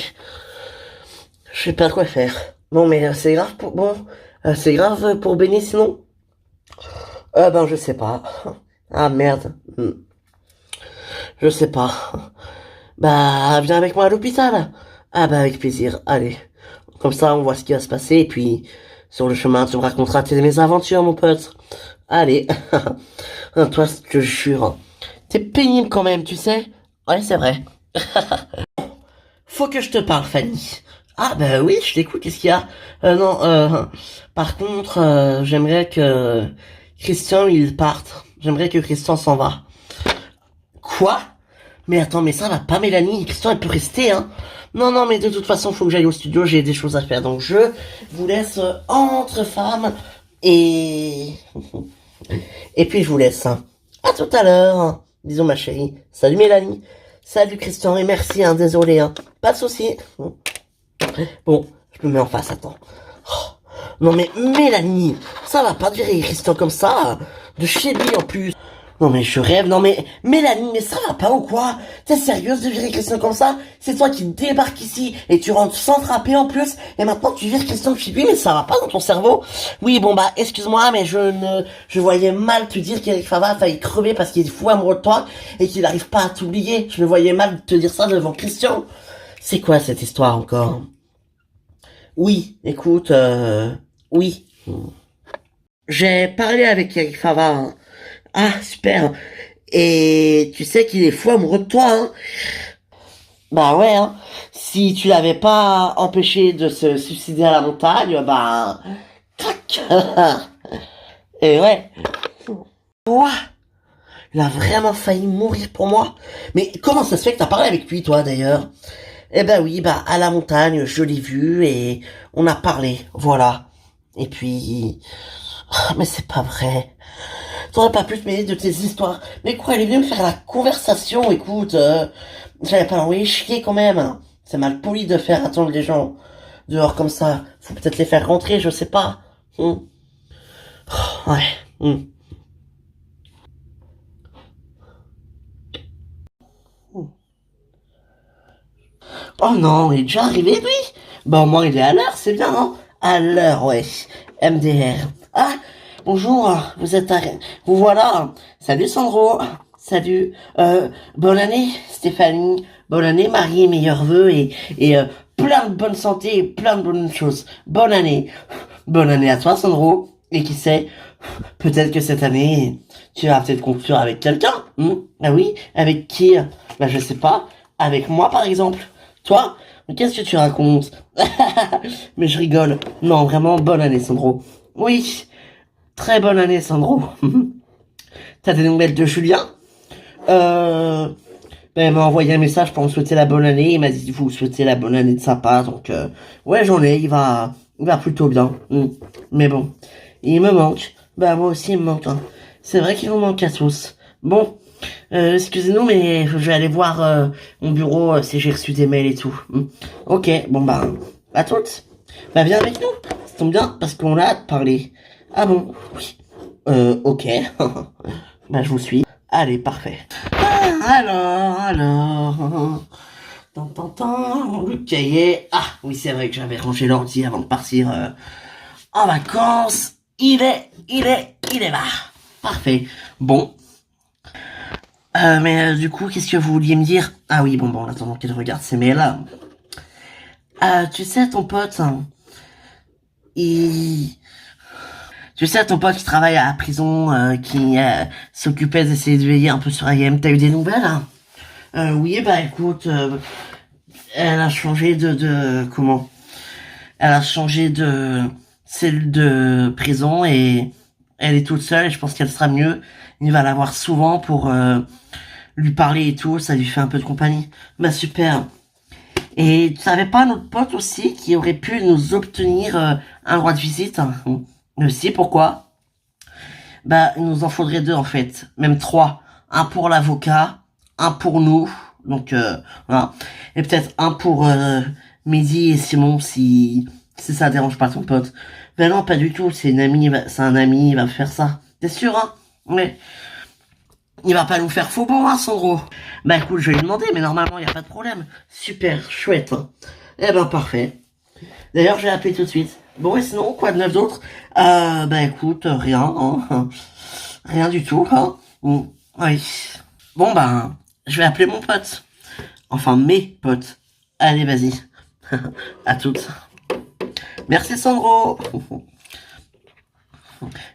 Je sais pas quoi faire. Bon, mais c'est grave pour... Bon, c'est grave pour Benny, sinon? Ben je sais pas. Ah merde. Je sais pas. Bah, viens avec moi à l'hôpital. Ah bah avec plaisir. Allez. Comme ça, on voit ce qui va se passer, et puis... Sur le chemin, tu me raconteras tes mésaventures, mon pote. Allez. Toi, je te jure. T'es pénible quand même, tu sais? Ouais, c'est vrai. Faut que je te parle, Fanny. Ah, bah oui, je t'écoute, qu'est-ce qu'il y a? Non, par contre, j'aimerais que Christian, il parte. J'aimerais que Christian s'en va. Quoi? Mais attends, mais ça va pas, Mélanie. Christian, elle peut rester, hein? Non, non, mais de toute façon, faut que j'aille au studio, j'ai des choses à faire. Donc, je vous laisse entre femmes et... Et puis, je vous laisse. À tout à l'heure. Bisous, ma chérie. Salut, Mélanie. Salut, Christian, et merci, hein, désolé, hein. Pas de souci. Bon, je me mets en face, attends. Oh, non, mais Mélanie, ça va pas de virer Christian comme ça. De chez lui, en plus. Non mais je rêve, non mais Mélanie, mais ça va pas ou quoi? T'es sérieuse de virer Christian comme ça? C'est toi qui débarques ici et tu rentres sans frapper en plus et maintenant tu vires Christian chez lui, mais ça va pas dans ton cerveau? Oui bon bah excuse-moi mais je voyais mal te dire qu'Eric Fava a failli crever parce qu'il est fou amoureux de toi et qu'il n'arrive pas à t'oublier. Je me voyais mal te dire ça devant Christian. C'est quoi cette histoire encore? Oui, écoute, oui. J'ai parlé avec Eric Fava, hein. Ah, super. Et tu sais qu'il est fou amoureux de toi, hein? Bah ouais, hein. Si tu l'avais pas empêché de se suicider à la montagne, bah... Crac. Et ouais. Quoi? Il a vraiment failli mourir pour moi? Mais comment ça se fait que t'as parlé avec lui, toi, d'ailleurs? Eh ben oui, bah, à la montagne, je l'ai vu et on a parlé, voilà. Et puis... Ah, mais c'est pas vrai. T'aurais pas pu te mêler de tes histoires. Mais quoi, elle est venue me faire la conversation, écoute. J'allais pas l'envoyer chier quand même. C'est mal poli de faire attendre les gens dehors comme ça. Faut peut-être les faire rentrer, je sais pas. Ouais. Oh non, il est déjà arrivé, lui? Bon, au moins, il est à l'heure, c'est bien, hein? À l'heure, ouais. MDR. Ah, bonjour, vous voilà. Salut, Sandro. Salut. Bonne année, Stéphanie. Bonne année, Marie, meilleurs vœux et plein de bonne santé et plein de bonnes choses. Bonne année. Bonne année à toi, Sandro. Et qui sait, peut-être que cette année, tu vas peut-être conclure avec quelqu'un. Ah oui, avec qui? Bah, je sais pas. Avec moi, par exemple. Toi? Mais qu'est-ce que tu racontes? Mais je rigole. Non, vraiment, bonne année, Sandro. Oui, très bonne année, Sandro. T'as des nouvelles de Julien? Ben, il m'a envoyé un message pour me souhaiter la bonne année. Il m'a dit, vous souhaitez la bonne année de sa part. Donc, ouais, j'en ai. Il va plutôt bien. Mais bon, il me manque. Bah, moi aussi, il me manque, hein. C'est vrai qu'il vous manque à tous. Bon, excusez-nous, mais je vais aller voir mon bureau si j'ai reçu des mails et tout. Ok, bon bah, à toutes. Bah viens avec nous, ça tombe bien, parce qu'on a hâte de parler. Ah bon, oui. Ok. Bah je vous suis. Allez, parfait. Alors... Le cahier. Ah, oui, c'est vrai que j'avais rangé l'ordi avant de partir en vacances. Il est là. Parfait. Bon, mais du coup, qu'est-ce que vous vouliez me dire? Ah oui, bon, en attendant qu'elle regarde ses mails. Tu sais, ton pote, hein, il... Tu sais, ton pote qui travaille à la prison, qui s'occupait d'essayer de veiller un peu sur IM, t'as eu des nouvelles, hein? Oui, bah écoute, elle a changé comment? Elle a changé de cellule de prison et elle est toute seule et je pense qu'elle sera mieux. Il va la voir souvent pour lui parler et tout, ça lui fait un peu de compagnie. Bah super. Et tu savais pas notre pote aussi qui aurait pu nous obtenir un droit de visite, hein? Aussi, pourquoi? Bah, il nous en faudrait deux en fait, même trois. Un pour l'avocat, un pour nous, donc voilà. Et peut-être un pour Mehdi et Simon si ça dérange pas ton pote. Ben non, pas du tout, c'est une amie, c'est un ami, il va faire ça. T'es sûr, hein? Mais il va pas nous faire faux bon, hein, Sandro? Bah écoute, je vais lui demander, mais normalement, y a pas de problème. Super, chouette, hein. Eh ben, parfait. D'ailleurs, je vais appeler tout de suite. Bon, et sinon, quoi de neuf d'autre? Bah écoute, rien, hein. Rien du tout, hein. Oui. Bon, ben, je vais appeler mon pote. Enfin, mes potes. Allez, vas-y. À toutes. Merci, Sandro.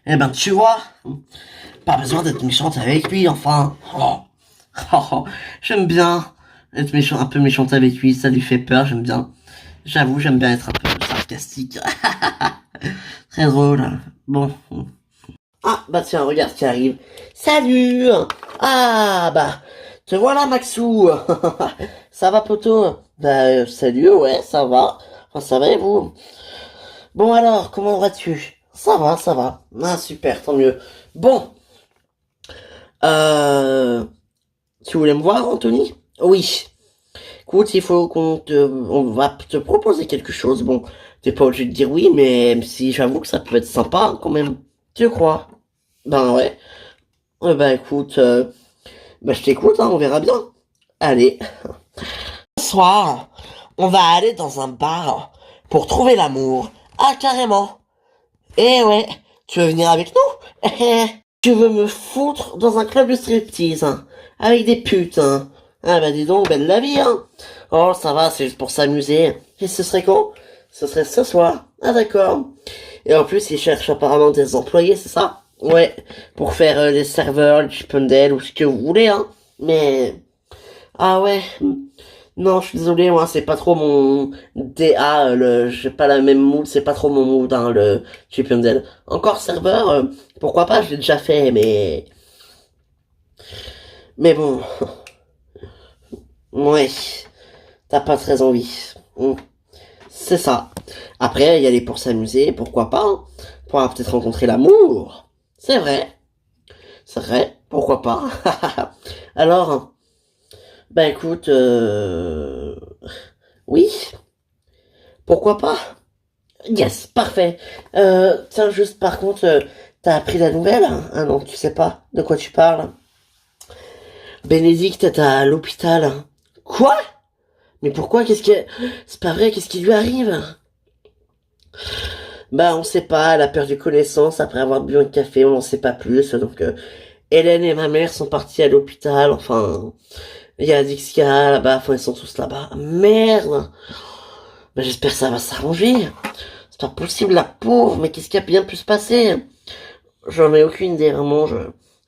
Eh ben, tu vois, pas besoin d'être méchante avec lui, enfin. Oh. Oh, j'aime bien être méchant, un peu méchante avec lui, ça lui fait peur, j'aime bien. J'avoue, j'aime bien être un peu sarcastique. Très drôle. Bon. Ah, bah tiens, regarde ce qui arrive. Salut! Ah, bah, te voilà, Maxou. Ça va, poto? Bah, salut, ouais, ça va. Enfin, ça va et vous? Bon alors, comment vas-tu? Ça va, ça va. Ah, super, tant mieux. Bon, euh... tu voulais me voir, Anthony? Oui. Écoute, il faut on va te proposer quelque chose. Bon, t'es pas obligé de dire oui, mais si j'avoue que ça peut être sympa, quand même. Tu crois? Ben ouais. Ben écoute, ben je t'écoute, hein, on verra bien. Allez. Ce soir, on va aller dans un bar pour trouver l'amour. Ah, carrément. Eh ouais, tu veux venir avec nous? Tu veux me foutre dans un club de striptease, hein, avec des putes, hein. Ah bah dis donc, belle la vie, hein. Oh, ça va, c'est juste pour s'amuser. Et ce serait quand? Ce serait ce soir. Ah d'accord. Et en plus, ils cherchent apparemment des employés, c'est ça? Ouais, pour faire les serveurs, les chipendales ou ce que vous voulez, hein. Mais... Ah ouais. Non, je suis désolé, moi, c'est pas trop mon DA, j'ai pas la même mood, c'est pas trop mon mood, hein, le chipendale. Encore serveur, pourquoi pas, je l'ai déjà fait, mais bon, ouais, t'as pas très envie. C'est ça. Après, y aller pour s'amuser, pourquoi pas, hein. On pourra peut-être rencontrer l'amour. C'est vrai, pourquoi pas. Alors, bah écoute, oui, pourquoi pas. Yes, parfait. Tiens, juste par contre, t'as appris la nouvelle? Ah non, tu sais pas de quoi tu parles. Bénédicte est à l'hôpital. Quoi? Mais pourquoi? Qu'est-ce que... C'est pas vrai, qu'est-ce qui lui arrive? Bah, on sait pas, elle a perdu connaissance après avoir bu un café, on n'en sait pas plus. Donc, Hélène et ma mère sont parties à l'hôpital, enfin... Il y a Dixia là-bas, enfin, ils sont tous là-bas. Merde! Bah, j'espère que ça va s'arranger. C'est pas possible, la pauvre, mais qu'est-ce qui a bien pu se passer? J'en ai aucune idée, vraiment,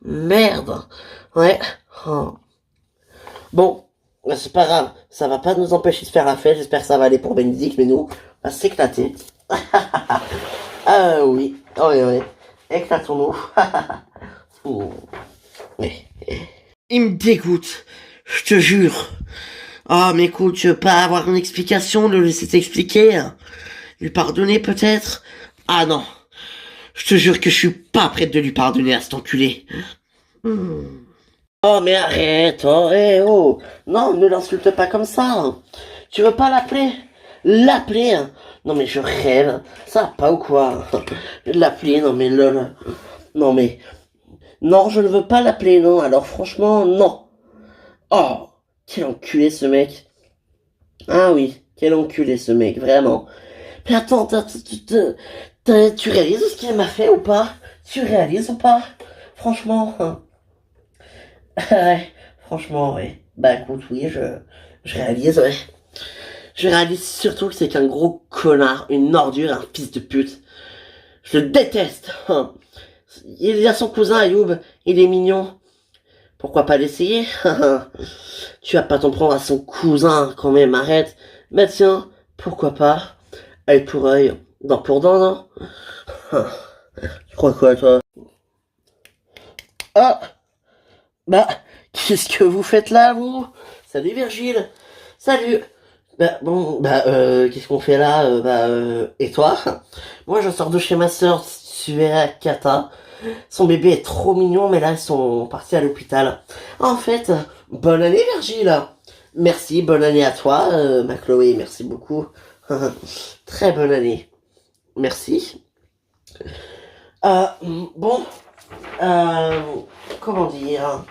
Merde! Ouais. Oh. Bon, bah, c'est pas grave, ça va pas nous empêcher de faire la fête, j'espère que ça va aller pour Bénédicte, mais nous, on va s'éclater. Ah oui, oui, oui, éclatons-nous. Ouh. Oui. Il me dégoûte, je te jure. Ah, mais écoute, tu veux pas avoir une explication, le laisser t'expliquer, hein? Lui pardonner peut-être? Ah non, je te jure que je suis pas prête de lui pardonner à cet enculé. Oh mais arrête, oh, eh, oh. Non, ne l'insulte pas comme ça, hein. Tu veux pas l'appeler? L'appeler, hein. Non mais je rêve, ça va pas ou quoi? L'appeler, non mais lol. Non mais... Non, je ne veux pas l'appeler, non, alors franchement, non. Oh, quel enculé ce mec. Ah oui, quel enculé ce mec, vraiment. Mais attends, tu réalises ce qu'il m'a fait ou pas? Tu réalises ou pas? Franchement, hein. Ouais, franchement, ouais. Bah écoute, oui, je réalise, ouais. Je réalise surtout que c'est qu'un gros connard, une ordure, un fils de pute. Je le déteste. Hein. Il y a son cousin Ayoub, il est mignon. Pourquoi pas l'essayer? Tu vas pas t'en prendre à son cousin quand même, arrête. Bah tiens, pourquoi pas? Œil pour œil, dent pour dent, non? Tu crois quoi, toi? Ah! Bah, qu'est-ce que vous faites là, vous? Salut Virgile. Salut. Bah bon, qu'est-ce qu'on fait là? Et toi? Moi, je sors de chez ma sœur, si tu verrais Kata. Son bébé est trop mignon, mais là, ils sont partis à l'hôpital. En fait, bonne année, Virgile. Merci, bonne année à toi, ma Chloé, merci beaucoup. Très bonne année. Merci. Bon, euh, comment dire?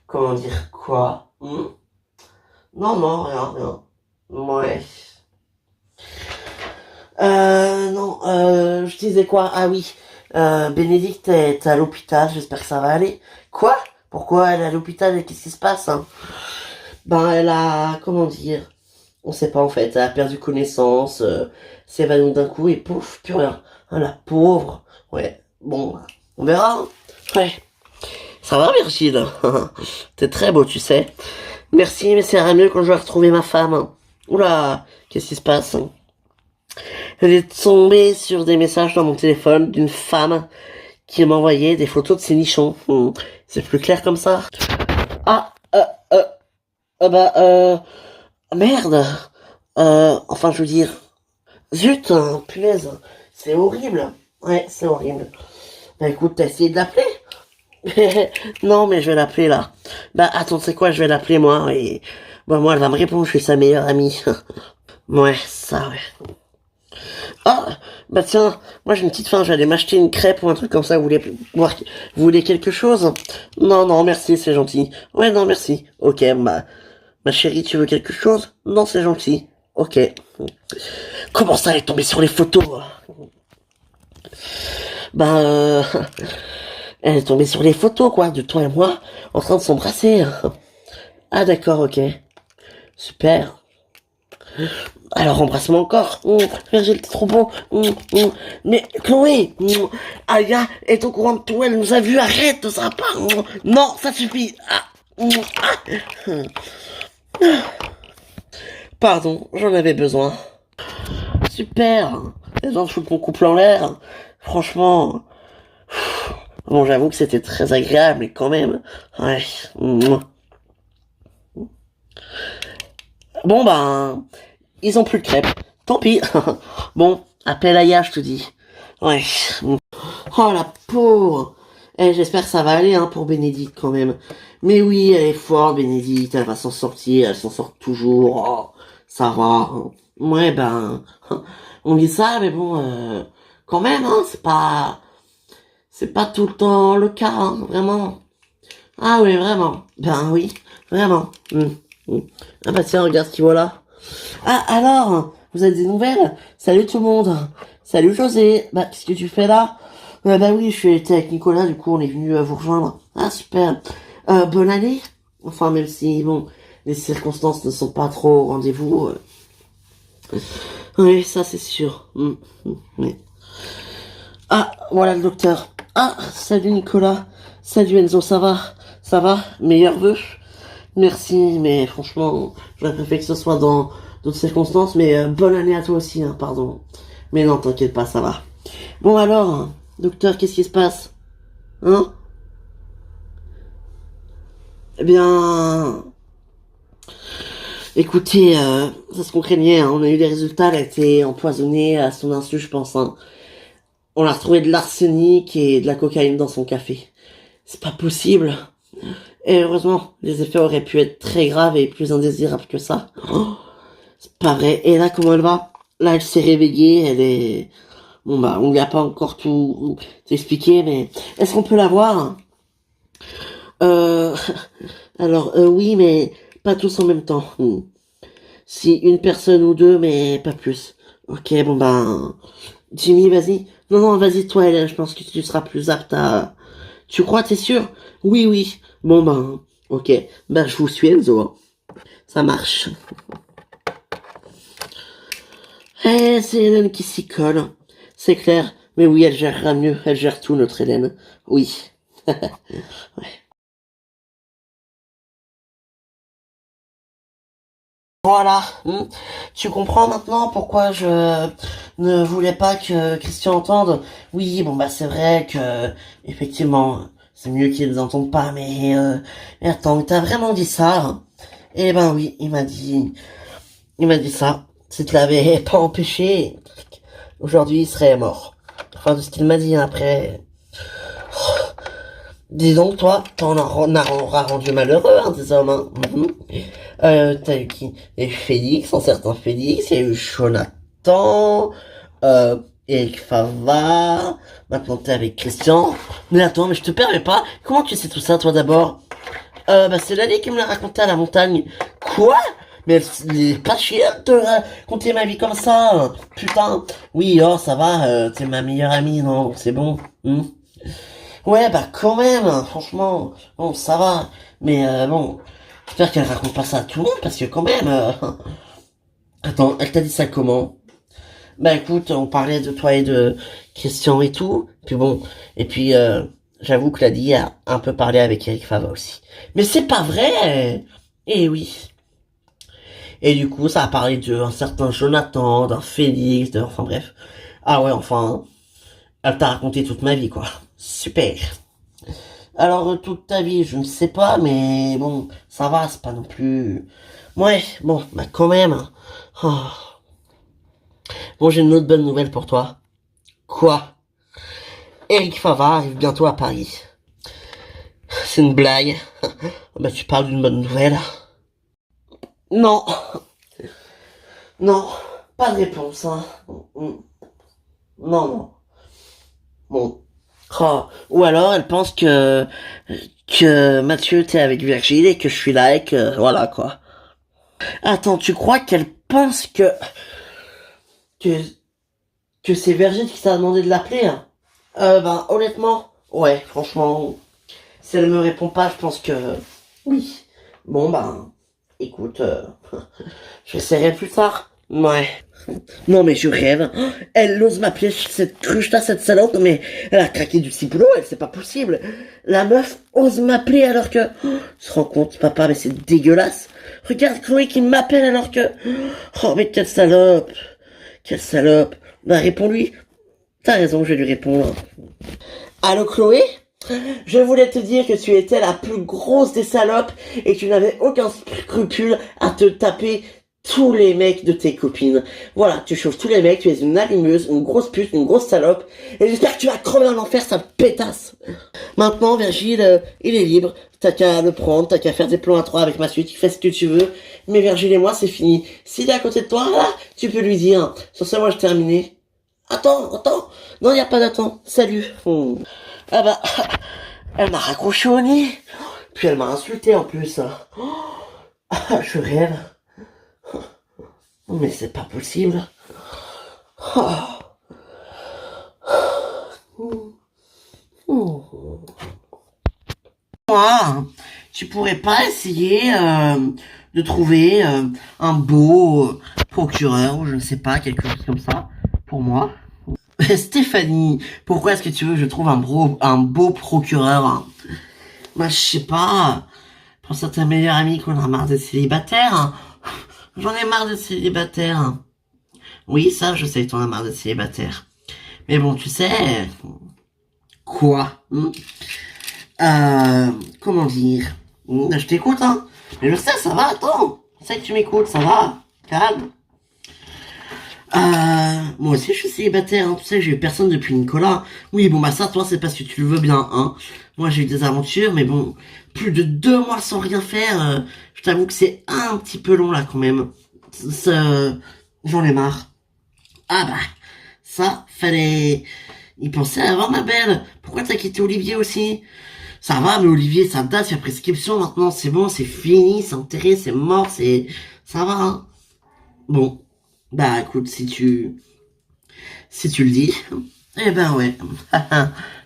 Comment dire quoi? Non, non, rien, rien. Ouais. Non, je disais quoi? Ah oui, Bénédicte est à l'hôpital, j'espère que ça va aller. Quoi? Pourquoi elle est à l'hôpital et qu'est-ce qui se passe, hein? Ben, elle a, comment dire? On sait pas en fait, elle a perdu connaissance, s'évanouit d'un coup et pouf, plus rien. Ah, la pauvre. Ouais, bon, on verra, hein. Ouais. Ça va, Virgile? T'es très beau, tu sais. Merci, mais ça ira mieux quand je vais retrouver ma femme, hein. Oula, qu'est-ce qui se passe, hein? Elle est tombée sur des messages dans mon téléphone d'une femme qui m'envoyait des photos de ses nichons. C'est plus clair comme ça. Ah, merde. Enfin, je veux dire, zut, hein, punaise, c'est horrible. Ouais, c'est horrible. Bah écoute, t'as essayé de l'appeler? Non, mais je vais l'appeler là. Bah attends, c'est quoi, je vais l'appeler moi et bah moi elle va me répondre, je suis sa meilleure amie. Ouais, ça ouais. Ah, bah tiens, moi j'ai une petite faim, j'allais m'acheter une crêpe ou un truc comme ça, vous voulez quelque chose? Non, non, merci, c'est gentil. Ouais, non, merci. Ok, bah, ma chérie, tu veux quelque chose? Non, c'est gentil. Ok. Comment ça, elle est tombée sur les photos? Bah, elle est tombée sur les photos, quoi, de toi et moi, en train de s'embrasser. Ah, d'accord, ok. Super. Alors embrasse-moi encore. Virgile, t'es trop beau. Mais Chloé, Aya est au courant de tout, elle nous a vus, arrête, ça va pas. Non, ça suffit. Pardon, j'en avais besoin. Super. Les gens foutent mon couple en l'air. Franchement, bon, j'avoue que c'était très agréable, mais quand même. Ouais. Bon, ben, ils ont plus de crêpes. Tant pis. Bon, appelle Aya, je te dis. Ouais. Oh la pauvre. Eh, j'espère que ça va aller hein, pour Bénédicte quand même. Mais oui, elle est forte, Bénédicte, elle va s'en sortir, elle s'en sort toujours. Oh, ça va. Ouais, ben, on dit ça, mais bon, quand même, hein, c'est pas tout le temps le cas, hein, vraiment. Ah oui, vraiment. Ben oui, vraiment. Ah bah tiens, regarde ce qu'il voit là. Ah alors, vous avez des nouvelles? Salut tout le monde. Salut José. Bah qu'est-ce que tu fais là? Bah oui, je suis été avec Nicolas, du coup on est venu vous rejoindre. Ah super. Bonne année. Enfin même si bon, les circonstances ne sont pas trop au rendez-vous. Oui, ça c'est sûr. Oui. Ah, voilà le docteur. Ah, salut Nicolas. Salut Enzo, ça va? Ça va? Meilleurs vœux? Merci, mais franchement, j'aurais préféré que ce soit dans d'autres circonstances, mais bonne année à toi aussi, hein, pardon. Mais non, t'inquiète pas, ça va. Bon alors, docteur, qu'est-ce qui se passe? Hein? Eh bien, écoutez, c'est ce qu'on craignait, hein, on a eu les résultats, elle a été empoisonnée à son insu, je pense, hein. On a retrouvé de l'arsenic et de la cocaïne dans son café. C'est pas possible. Et heureusement, les effets auraient pu être très graves et plus indésirables que ça. Oh, c'est pas vrai. Et là, comment elle va? Là, elle s'est réveillée, elle est... Bon bah, on lui a pas encore tout expliqué, mais est-ce qu'on peut la voir? Euh... Alors, oui, mais pas tous en même temps. Si une personne ou deux, mais pas plus. Ok, bon bah... Jimmy, vas-y. Non, non, vas-y, toi, Hélène, je pense que tu seras plus apte à... Tu crois, t'es sûr? Oui, oui. Bon ben, ok. Ben, je vous suis, Enzo, hein. Ça marche. Eh, c'est Hélène qui s'y colle. C'est clair. Mais oui, elle gérera mieux. Elle gère tout, notre Hélène. Oui. Ouais. Voilà. Tu comprends maintenant pourquoi je ne voulais pas que Christian entende? Oui, bon bah c'est vrai que effectivement c'est mieux qu'il ne les entende pas, mais attends, t'as vraiment dit ça? Eh ben oui, il m'a dit ça. Si tu l'avais pas empêché, aujourd'hui il serait mort. Enfin, de ce qu'il m'a dit après. Dis donc, toi, t'en auras rendu malheureux, hein, des hommes, hein. Mhm. T'as eu qui? Il y a eu Félix, un certain Félix, il y a eu Jonathan, Eric Fava, maintenant t'es avec Christian. Mais attends, mais je te permets pas. Comment tu sais tout ça, toi, d'abord? Bah, c'est Lali qui me l'a raconté à la montagne. Quoi? Mais elle est pas chiante de raconter ma vie comme ça, hein. Putain. Oui, oh, ça va, t'es ma meilleure amie, non, c'est bon. Hmm. Ouais, bah quand même, hein, franchement, bon, ça va. Mais bon, j'espère qu'elle raconte pas ça à tout le monde, parce que quand même... Attends, elle t'a dit ça comment? Bah écoute, on parlait de toi et de Christian et tout, puis bon, et puis j'avoue que Lady a un peu parlé avec Eric Fava aussi. Mais c'est pas vrai! Eh oui. Et du coup, ça a parlé d'un certain Jonathan, d'un Félix, enfin bref. Ah ouais, enfin, elle t'a raconté toute ma vie, quoi. Super. Alors, toute ta vie, je ne sais pas, mais bon, ça va, c'est pas non plus... Ouais, bon, bah quand même, hein. Oh. Bon, j'ai une autre bonne nouvelle pour toi. Quoi? Eric Fava arrive bientôt à Paris. C'est une blague. Bah, tu parles d'une bonne nouvelle. Non, non, pas de réponse, hein. Non, non. Bon. Oh. Ou alors, elle pense que Mathieu, t'es avec Virgile et que je suis là et que, voilà, quoi. Attends, tu crois qu'elle pense que, que c'est Virgile qui t'a demandé de l'appeler, hein? Ben, honnêtement, ouais, franchement, si elle me répond pas, je pense que oui. Bon, ben, écoute, j'essaierai plus tard. Ouais. Non, mais je rêve. Elle ose m'appeler cette cruche là, cette salope, mais elle a craqué du ciboulot, elle, c'est pas possible. La meuf ose m'appeler alors que... Tu te rends compte, papa, mais c'est dégueulasse. Regarde Chloé qui m'appelle alors que... Oh, mais quelle salope. Quelle salope. Bah, réponds-lui. T'as raison, je vais lui répondre. Allô, Chloé? Je voulais te dire que tu étais la plus grosse des salopes et que tu n'avais aucun scrupule à te taper tous les mecs de tes copines. Voilà, tu chauffes tous les mecs, tu es une allumeuse, une grosse pute, une grosse salope, et j'espère que tu vas crever en enfer, sale pétasse. Maintenant, Virgile, il est libre, t'as qu'à le prendre, t'as qu'à faire des plans à trois avec ma suite, tu fais ce que tu veux, mais Virgile et moi, c'est fini. S'il est à côté de toi, là, tu peux lui dire. Sur ce, moi, je terminé. Attends, non, y a pas d'attente, salut. Ah bah, elle m'a raccroché au nez, puis elle m'a insulté en plus. Ah, je rêve. Mais c'est pas possible. Moi, tu pourrais pas essayer de trouver un beau procureur ou je ne sais pas, quelque chose comme ça pour moi. Stéphanie, pourquoi est-ce que tu veux que je trouve un beau procureur, hein? Moi, je sais pas. Pense à ta meilleure amie qu'on a marre d'être célibataire, hein. J'en ai marre d'être célibataire, hein. Oui, ça, je sais que t'en as marre d'être célibataire. Mais bon, tu sais... Quoi? Comment dire? Je t'écoute, hein. Mais je sais, ça va, attends. Je sais que tu m'écoutes, ça va. Calme. Moi aussi je suis célibataire, hein. Tu sais, j'ai eu personne depuis Nicolas. Oui, bon bah ça, toi, c'est parce que tu le veux bien, hein. Moi, j'ai eu des aventures, mais bon, plus de 2 mois sans rien faire, je t'avoue que c'est un petit peu long, là, quand même. J'en ai marre. Ah bah, ça, fallait y penser avant, ma belle. Pourquoi t'as quitté Olivier aussi? Ça va, mais Olivier, ça date, il y a prescription maintenant, c'est bon, c'est fini, c'est enterré, c'est mort, c'est... Ça va, hein. Bon, bah écoute, si tu le dis, eh ben ouais.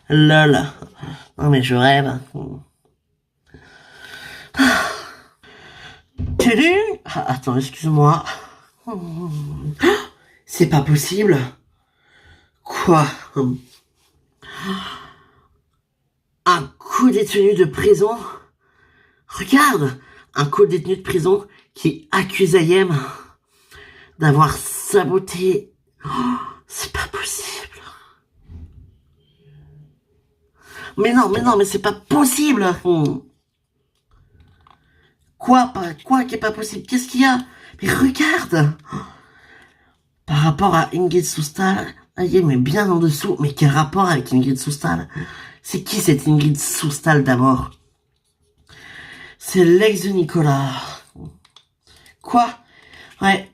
Lol. Non mais je rêve. Télu. Attends, excuse-moi. C'est pas possible. Quoi? Un co-détenu de prison? Regarde, un co-détenu de prison qui accuse Ayem d'avoir saboté. C'est pas possible. Mais non, mais c'est pas possible. Quoi qui est pas possible? Qu'est-ce qu'il y a? Mais regarde! Par rapport à Ingrid Soustal, mais bien en dessous. Mais quel rapport avec Ingrid Soustal? C'est qui cette Ingrid Soustal d'abord? C'est l'ex de Nicolas. Quoi? Ouais.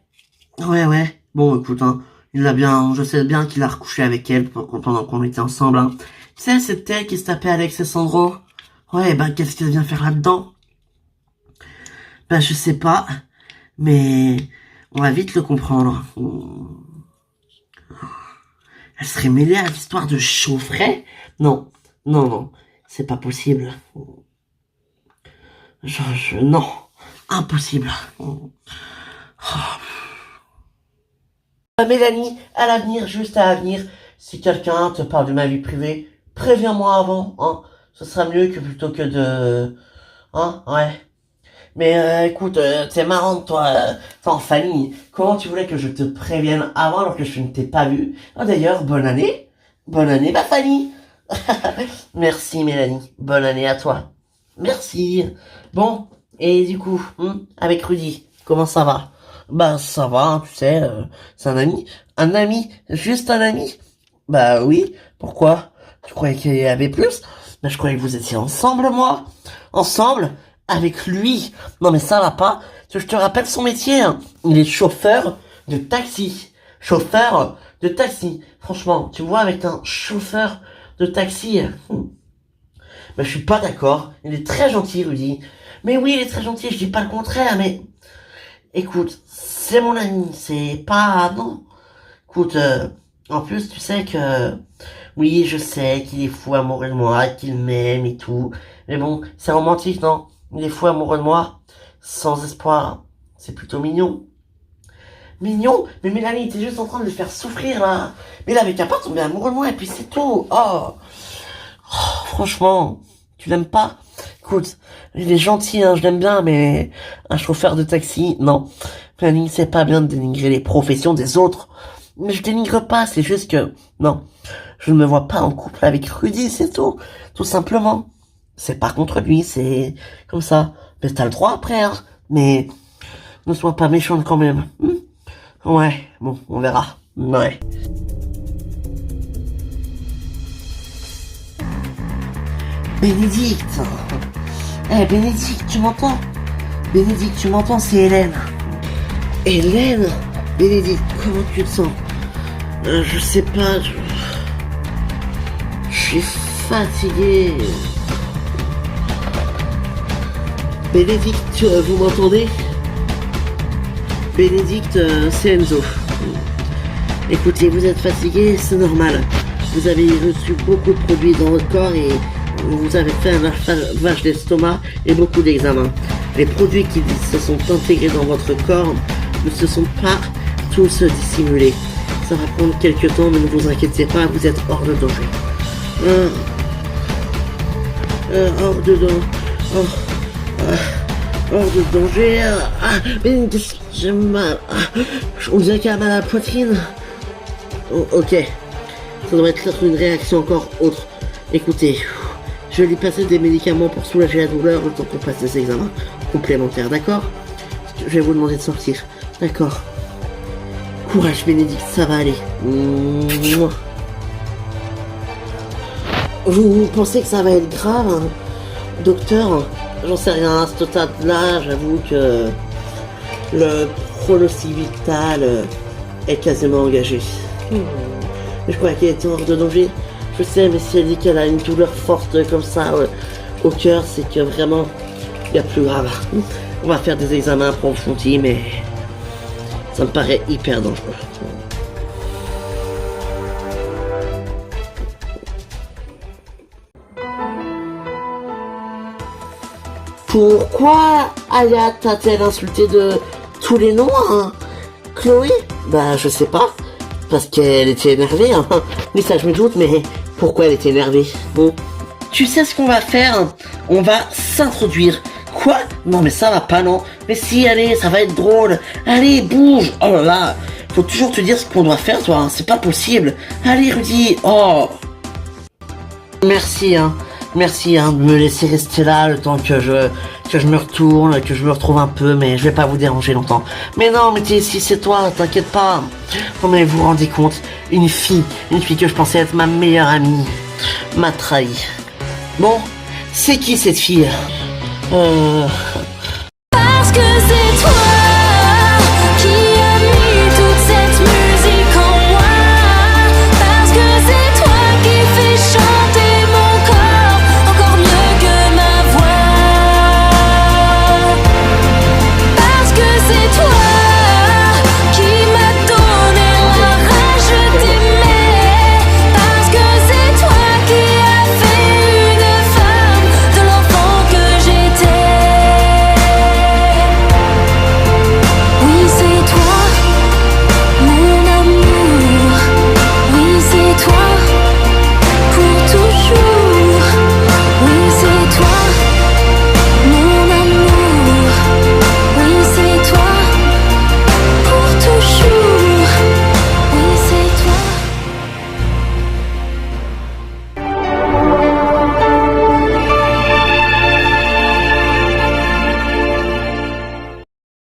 Bon, écoute, hein, je sais bien qu'il a recouché avec elle pendant qu'on était ensemble, hein. Tu sais, c'est elle qui se tapait Alex et Sandro. Ouais, qu'est-ce qu'elle vient faire là-dedans? Je sais pas, mais on va vite le comprendre. Elle serait mêlée à l'histoire de Chauffret? Non, c'est pas possible. Non, impossible. Mélanie, à l'avenir, juste à l'avenir, si quelqu'un te parle de ma vie privée, préviens-moi avant, hein. Ce sera mieux que plutôt que de... Hein, ouais. Mais écoute, c'est marrant de toi, t'es en famille. Comment tu voulais que je te prévienne avant alors que je ne t'ai pas vu? Oh, d'ailleurs, bonne année. Bonne année, ma famille. Merci, Mélanie. Bonne année à toi. Merci. Bon, et du coup, avec Rudy, comment ça va? Ça va, hein, tu sais, c'est un ami. Un ami? Juste un ami? Oui. Pourquoi? Tu croyais qu'il y avait plus? Je croyais que vous étiez ensemble, moi. Ensemble? Avec lui? Non, mais ça va pas. Je te rappelle son métier, hein. Il est chauffeur de taxi. Chauffeur de taxi. Franchement, tu vois, avec un chauffeur de taxi... je suis pas d'accord. Il est très gentil, Rudy. Mais oui, il est très gentil, je dis pas le contraire, mais... Écoute, c'est mon ami, c'est pas... Non. Écoute, en plus, tu sais que... Oui, je sais qu'il est fou amoureux de moi, qu'il m'aime et tout. Mais bon, c'est romantique, non? Il est fou amoureux de moi, sans espoir. C'est plutôt mignon. Mignon? Mais Mélanie, t'es juste en train de le faire souffrir, là. Mais il avait qu'à pas tomber amoureux de moi, et puis c'est tout. Oh, franchement, tu l'aimes pas? Écoute, il est gentil, hein, je l'aime bien, mais un chauffeur de taxi, non. Mélanie, c'est pas bien de dénigrer les professions des autres. Mais je dénigre pas, c'est juste que... Non, je ne me vois pas en couple avec Rudy, c'est tout. Tout simplement. C'est pas contre lui, c'est comme ça. Mais t'as le droit après, hein. Mais ne sois pas méchante quand même. Ouais, bon, on verra. Ouais. Bénédicte. Bénédicte, tu m'entends? Bénédicte, tu m'entends? C'est Hélène. Hélène? Bénédicte, comment tu te sens? Je sais pas, je suis fatigué. Bénédicte, vous m'entendez? Bénédicte, c'est Enzo. Écoutez, vous êtes fatigué, c'est normal. Vous avez reçu beaucoup de produits dans votre corps et vous avez fait un lavage d'estomac et beaucoup d'examens. Les produits qui se sont intégrés dans votre corps ne se sont pas tous dissimulés. Ça va prendre quelques temps, mais ne vous inquiétez pas, vous êtes hors de danger. Hors de danger. Hors de danger. Mais j'ai mal. On dirait qu'il y a mal à la poitrine. Oh, ok. Ça doit être une réaction encore autre. Écoutez, je vais lui passer des médicaments pour soulager la douleur le temps qu'on passe des examens complémentaires, d'accord? Je vais vous demander de sortir. D'accord. Courage, Bénédicte, ça va aller. Vous pensez que ça va être grave, hein, docteur? J'en sais rien, à ce stade-là, j'avoue que le pronostic vital est quasiment engagé. Mais je crois qu'elle est hors de danger. Je sais, mais si elle dit qu'elle a une douleur forte comme ça au cœur, c'est que vraiment, il y a plus grave. On va faire des examens approfondis, mais ça me paraît hyper dangereux. Pourquoi Aya t'a-t-elle insulté de tous les noms, hein? Chloé? Je sais pas. Parce qu'elle était énervée, hein. Oui, ça je me doute, mais pourquoi elle était énervée? Bon. Tu sais ce qu'on va faire? On va s'introduire. Quoi? Non, mais ça va pas, non. Mais si, allez, ça va être drôle. Allez, bouge. Oh là là. Faut toujours te dire ce qu'on doit faire, toi. Hein. C'est pas possible. Allez, Rudy. Oh. Merci, hein. Merci, hein, de me laisser rester là le temps que que je me retourne, que je me retrouve un peu, mais je vais pas vous déranger longtemps. Mais non, mais t'es ici, c'est toi, t'inquiète pas. Non mais vous vous rendez compte, une fille que je pensais être ma meilleure amie, m'a trahi. Bon, c'est qui cette fille Parce que c'est toi.